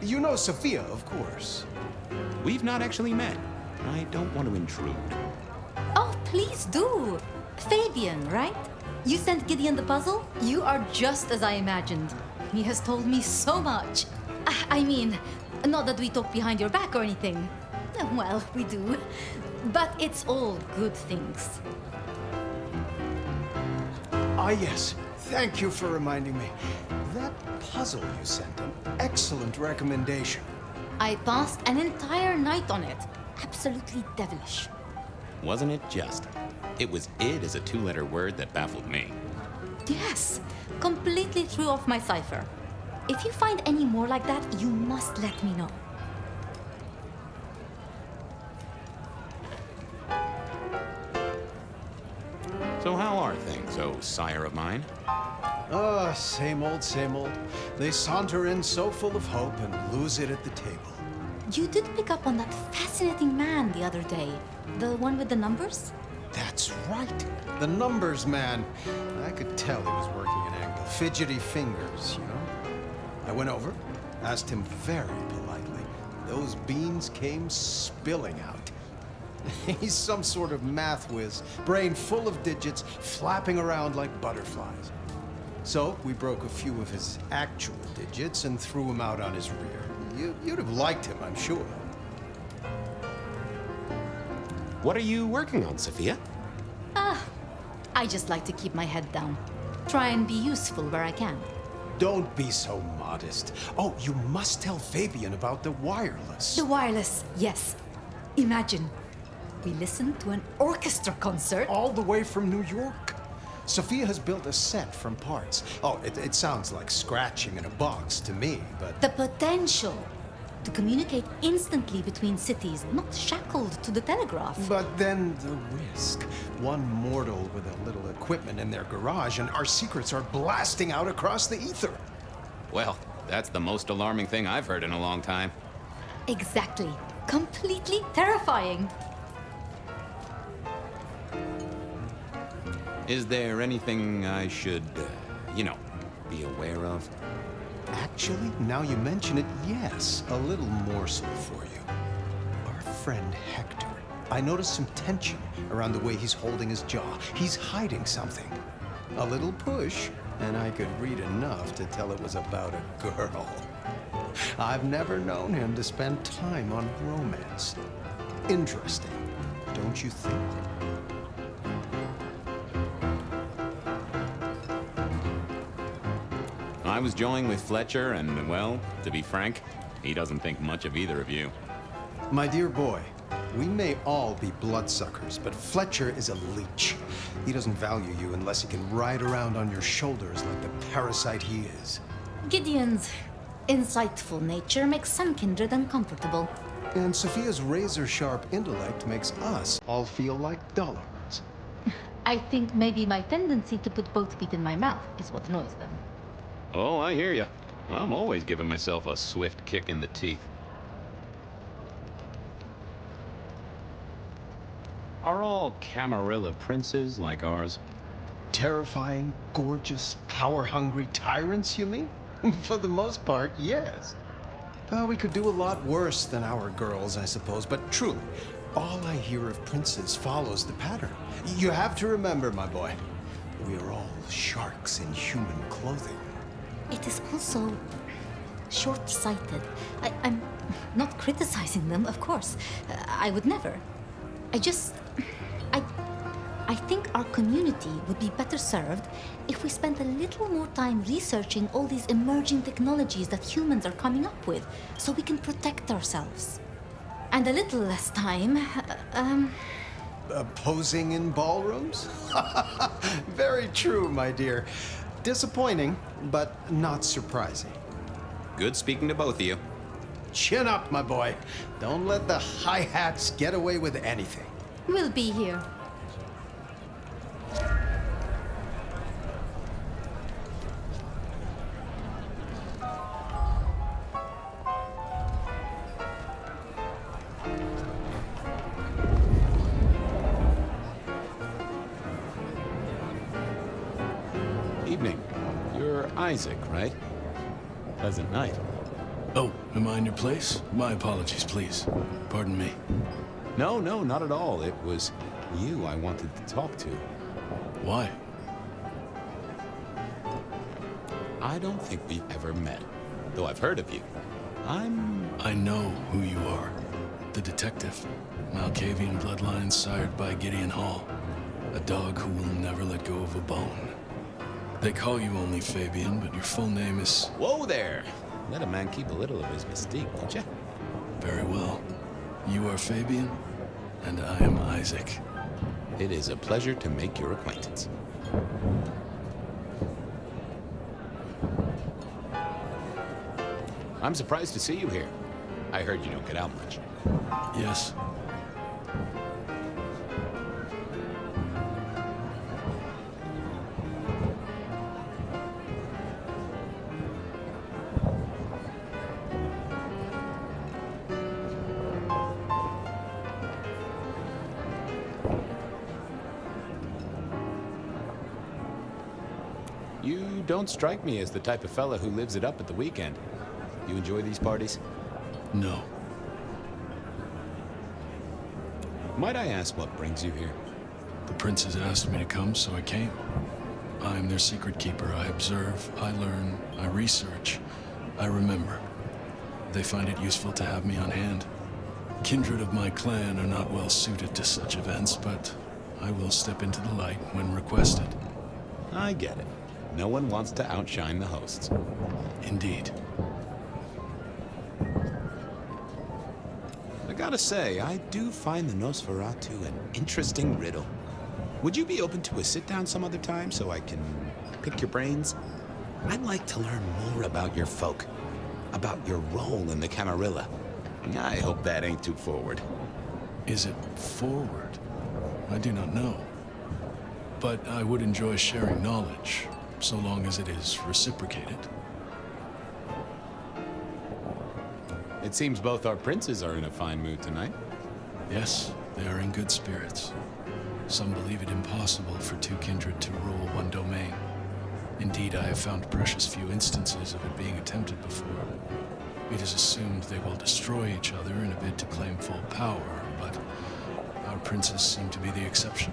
You know Sophia, of course. We've not actually met. I don't want to intrude. Oh, please do. Fabian, right? You sent Gideon the puzzle? You are just as I imagined. He has told me so much. I mean, not that we talk behind your back or anything. Well, we do. But it's all good things. Ah, yes. Thank you for reminding me. That puzzle you sent, an excellent recommendation. I passed an entire night on it. Absolutely devilish. Wasn't it just? It was id as a two-letter word that baffled me. Yes, completely threw off my cipher. If you find any more like that, you must let me know. So how are things, oh sire of mine? Same old, same old. They saunter in so full of hope and lose it at the table. You did pick up on that fascinating man the other day. The one with the numbers? That's right. The numbers man. I could tell he was working an angle. Fidgety fingers, you know? I went over, asked him very politely. Those beans came spilling out. He's some sort of math whiz, brain full of digits, flapping around like butterflies. So we broke a few of his actual digits and threw him out on his rear. You'd have liked him, I'm sure. What are you working on, Sophia? I just like to keep my head down. Try and be useful where I can. Don't be so modest. Oh, you must tell Fabian about the wireless. The wireless, yes. Imagine, we listened to an orchestra concert. All the way from New York. Sophia has built a set from parts. Oh, it sounds like scratching in a box to me, but... The potential to communicate instantly between cities, not shackled to the telegraph. But then the risk. One mortal with a little equipment in their garage and our secrets are blasting out across the ether. Well, that's the most alarming thing I've heard in a long time. Exactly. Completely terrifying. Is there anything I should, be aware of? Actually, now you mention it, yes, a little morsel for you. Our friend Hector. I noticed some tension around the way he's holding his jaw. He's hiding something. A little push, and I could read enough to tell it was about a girl. I've never known him to spend time on romance. Interesting, don't you think? I was joined with Fletcher, and, well, to be frank, he doesn't think much of either of you. My dear boy, we may all be bloodsuckers, but Fletcher is a leech. He doesn't value you unless he can ride around on your shoulders like the parasite he is. Gideon's insightful nature makes some kindred uncomfortable. And Sophia's razor-sharp intellect makes us all feel like dullards. I think maybe my tendency to put both feet in my mouth is what annoys them. Oh, I hear you. I'm always giving myself a swift kick in the teeth. Are all Camarilla princes like ours? Terrifying, gorgeous, power-hungry tyrants, you mean? For the most part, yes. We could do a lot worse than our girls, I suppose, but truly, all I hear of princes follows the pattern. You have to remember, my boy, we are all sharks in human clothing. It is also short-sighted. I'm not criticizing them, of course. I would never. I think our community would be better served if we spent a little more time researching all these emerging technologies that humans are coming up with, so we can protect ourselves. And a little less time, Posing in ballrooms? Very true, my dear. Disappointing, but not surprising. Good speaking to both of you. Chin up, my boy. Don't let the hi-hats get away with anything. We'll be here. Evening. You're Isaac, right? Pleasant night. Oh, am I in your place? My apologies, please. Pardon me. No, not at all. It was you I wanted to talk to. Why? I don't think we've ever met, though I've heard of you. I know who you are. The detective. Malkavian bloodlines sired by Gideon Hall. A dog who will never let go of a bone. They call you only Fabian, but your full name is... Whoa there! Let a man keep a little of his mystique, won't you? Very well. You are Fabian, and I am Isaac. It is a pleasure to make your acquaintance. I'm surprised to see you here. I heard you don't get out much. Yes. You don't strike me as the type of fella who lives it up at the weekend. You enjoy these parties? No. Might I ask what brings you here? The princes asked me to come, so I came. I'm their secret keeper. I observe, I learn, I research, I remember. They find it useful to have me on hand. Kindred of my clan are not well suited to such events, but I will step into the light when requested. I get it. No one wants to outshine the hosts. Indeed. I gotta say, I do find the Nosferatu an interesting riddle. Would you be open to a sit-down some other time so I can pick your brains? I'd like to learn more about your folk, about your role in the Camarilla. I hope that ain't too forward. Is it forward? I do not know. But I would enjoy sharing knowledge, so long as it is reciprocated. It seems both our princes are in a fine mood tonight. Yes, they are in good spirits. Some believe it impossible for two kindred to rule one domain. Indeed, I have found precious few instances of it being attempted before. It is assumed they will destroy each other in a bid to claim full power, but our princes seem to be the exception.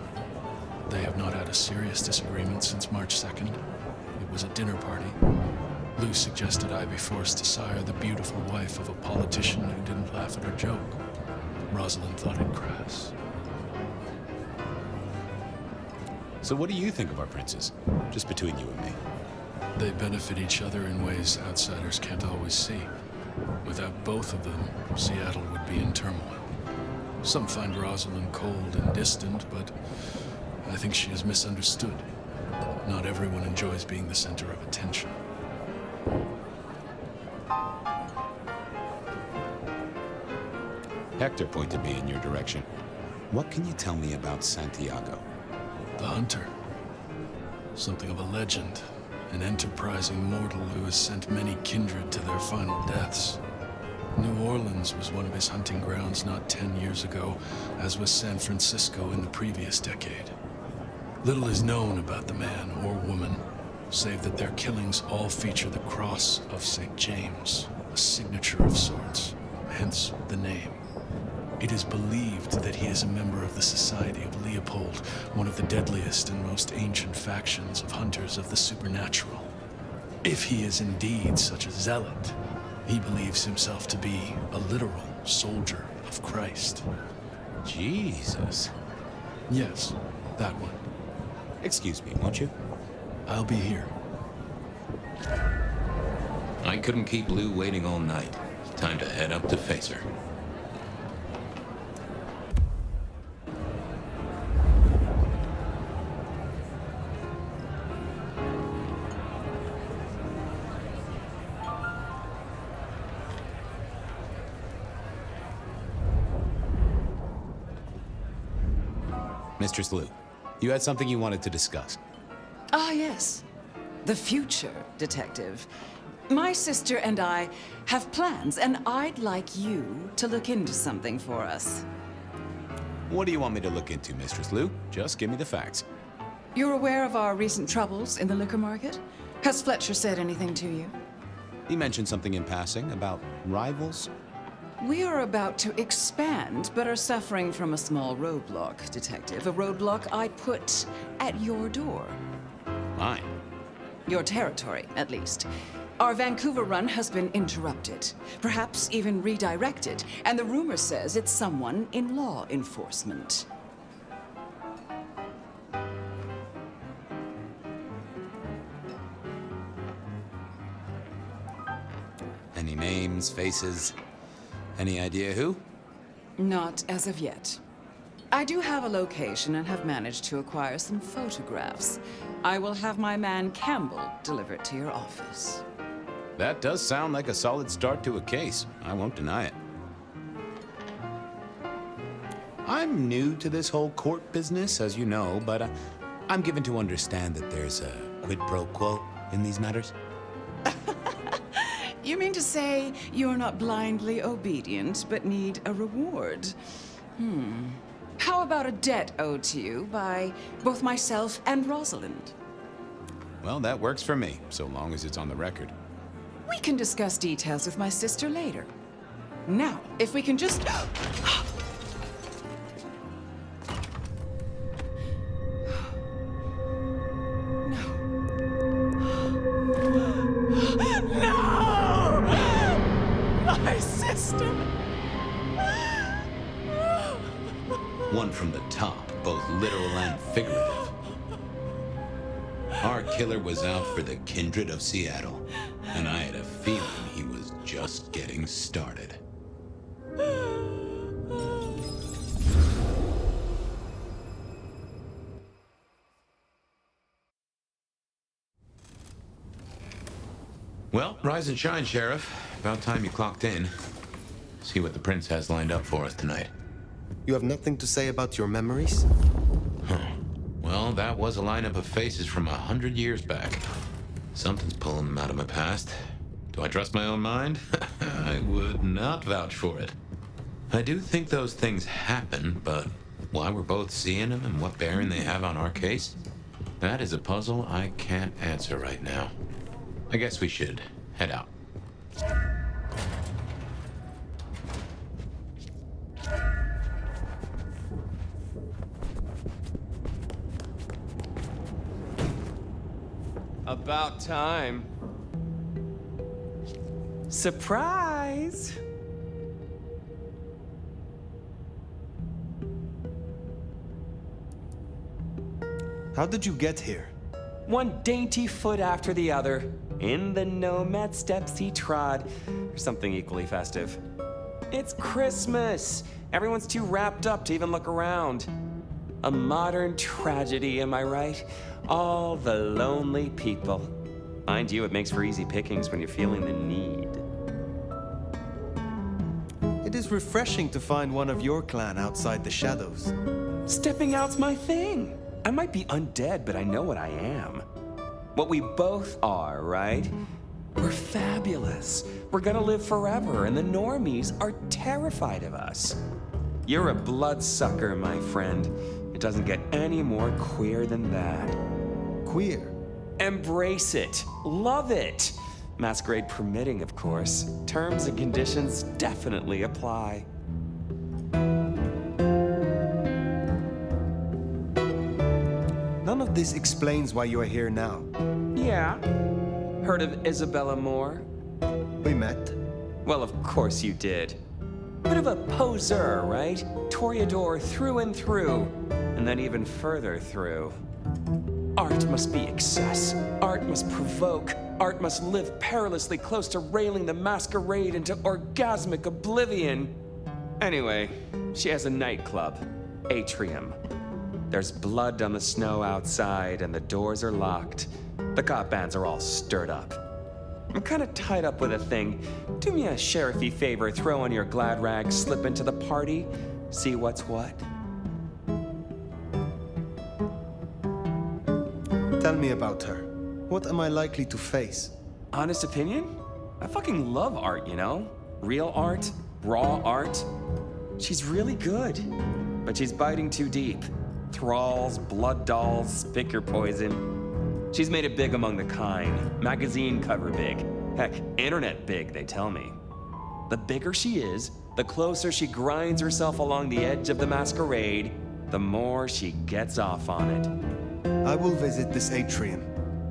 They have not had a serious disagreement since March 2nd. It was a dinner party. Lou suggested I be forced to sire the beautiful wife of a politician who didn't laugh at her joke. Rosalind thought it crass. So what do you think of our princes? Just between you and me. They benefit each other in ways outsiders can't always see. Without both of them, Seattle would be in turmoil. Some find Rosalind cold and distant, but I think she is misunderstood. Not everyone enjoys being the center of attention. Hector pointed me in your direction. What can you tell me about Santiago? The hunter. Something of a legend. An enterprising mortal who has sent many kindred to their final deaths. New Orleans was one of his hunting grounds not 10 years ago, as was San Francisco in the previous decade. Little is known about the man or woman, save that their killings all feature the cross of St. James, a signature of sorts, hence the name. It is believed that he is a member of the Society of Leopold, one of the deadliest and most ancient factions of hunters of the supernatural. If he is indeed such a zealot, he believes himself to be a literal soldier of Christ. Jesus. Yes, that one. Excuse me, won't you? I'll be here. I couldn't keep Lou waiting all night. Time to head up to face her. Mistress Lou, you had something you wanted to discuss. Ah, yes. The future, Detective. My sister and I have plans, and I'd like you to look into something for us. What do you want me to look into, Mistress Lou? Just give me the facts. You're aware of our recent troubles in the liquor market? Has Fletcher said anything to you? He mentioned something in passing about rivals. We are about to expand, but are suffering from a small roadblock, Detective. A roadblock I put at your door. Mine? Your territory, at least. Our Vancouver run has been interrupted, perhaps even redirected, and the rumor says it's someone in law enforcement. Any names, faces? Any idea who? Not as of yet. I do have a location and have managed to acquire some photographs. I will have my man Campbell deliver it to your office. That does sound like a solid start to a case. I won't deny it. I'm new to this whole court business, as you know, but I'm given to understand that there's a quid pro quo in these matters. You mean to say you're not blindly obedient, but need a reward? How about a debt owed to you by both myself and Rosalind? Well, that works for me, so long as it's on the record. We can discuss details with my sister later. Now, if we can just... My sister! One from the top, both literal and figurative. Our killer was out for the kindred of Seattle, and I had a feeling he was just getting started. Well, rise and shine, Sheriff. About time you clocked in. See what the Prince has lined up for us tonight. You have nothing to say about your memories? Well, that was a lineup of faces from 100 years back. Something's pulling them out of my past. Do I trust my own mind? I would not vouch for it. I do think those things happen, but why we're both seeing them and what bearing they have on our case? That is a puzzle I can't answer right now. I guess we should head out. About time. Surprise! How did you get here? One dainty foot after the other, in the nomad steps he trod, or something equally festive. It's Christmas! Everyone's too wrapped up to even look around. A modern tragedy, am I right? All the lonely people. Mind you, it makes for easy pickings when you're feeling the need. It is refreshing to find one of your clan outside the shadows. Stepping out's my thing. I might be undead, but I know what I am. What we both are, right? We're fabulous. We're gonna live forever, and the normies are terrified of us. You're a bloodsucker, my friend. It doesn't get any more queer than that. Queer? Embrace it. Love it. Masquerade permitting, of course. Terms and conditions definitely apply. None of this explains why you're here now. Yeah. Heard of Isabella Moore? We met. Well, of course you did. Bit of a poseur, right? Toreador through and through, and then even further through. Art must be excess. Art must provoke. Art must live perilously close to railing the masquerade into orgasmic oblivion. Anyway, she has a nightclub, Atrium. There's blood on the snow outside, and the doors are locked. The cop bands are all stirred up. I'm kind of tied up with a thing. Do me a sheriffy favor, throw on your glad rags, slip into the party, see what's what. Tell me about her. What am I likely to face? Honest opinion? I fucking love art, you know? Real art, raw art. She's really good, but she's biting too deep. Thralls, blood dolls, pick your poison. She's made it big among the kind. Magazine cover big. Heck, internet big, they tell me. The bigger she is, the closer she grinds herself along the edge of the masquerade, the more she gets off on it. I will visit this atrium.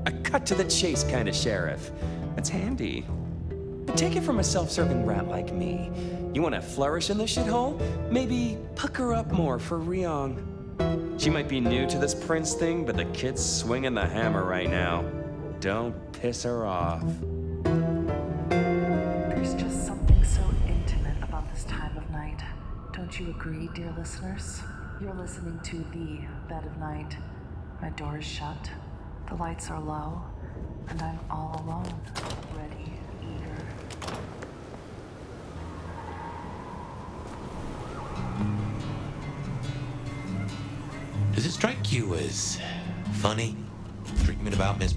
A cut to the chase kind of sheriff. That's handy. But take it from a self-serving rat like me. You want to flourish in this shithole? Maybe pucker up more for Ryong. She might be new to this prince thing, but the kid's swinging the hammer right now. Don't piss her off. There's just something so intimate about this time of night. Don't you agree, dear listeners? You're listening to The Bed of Night. My door is shut, the lights are low, and I'm all alone. Ready, eager. Does it strike you as funny? Treatment about Miss...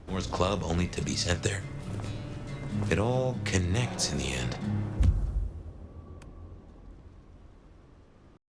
Moore's club only to be sent there? It all connects in the end.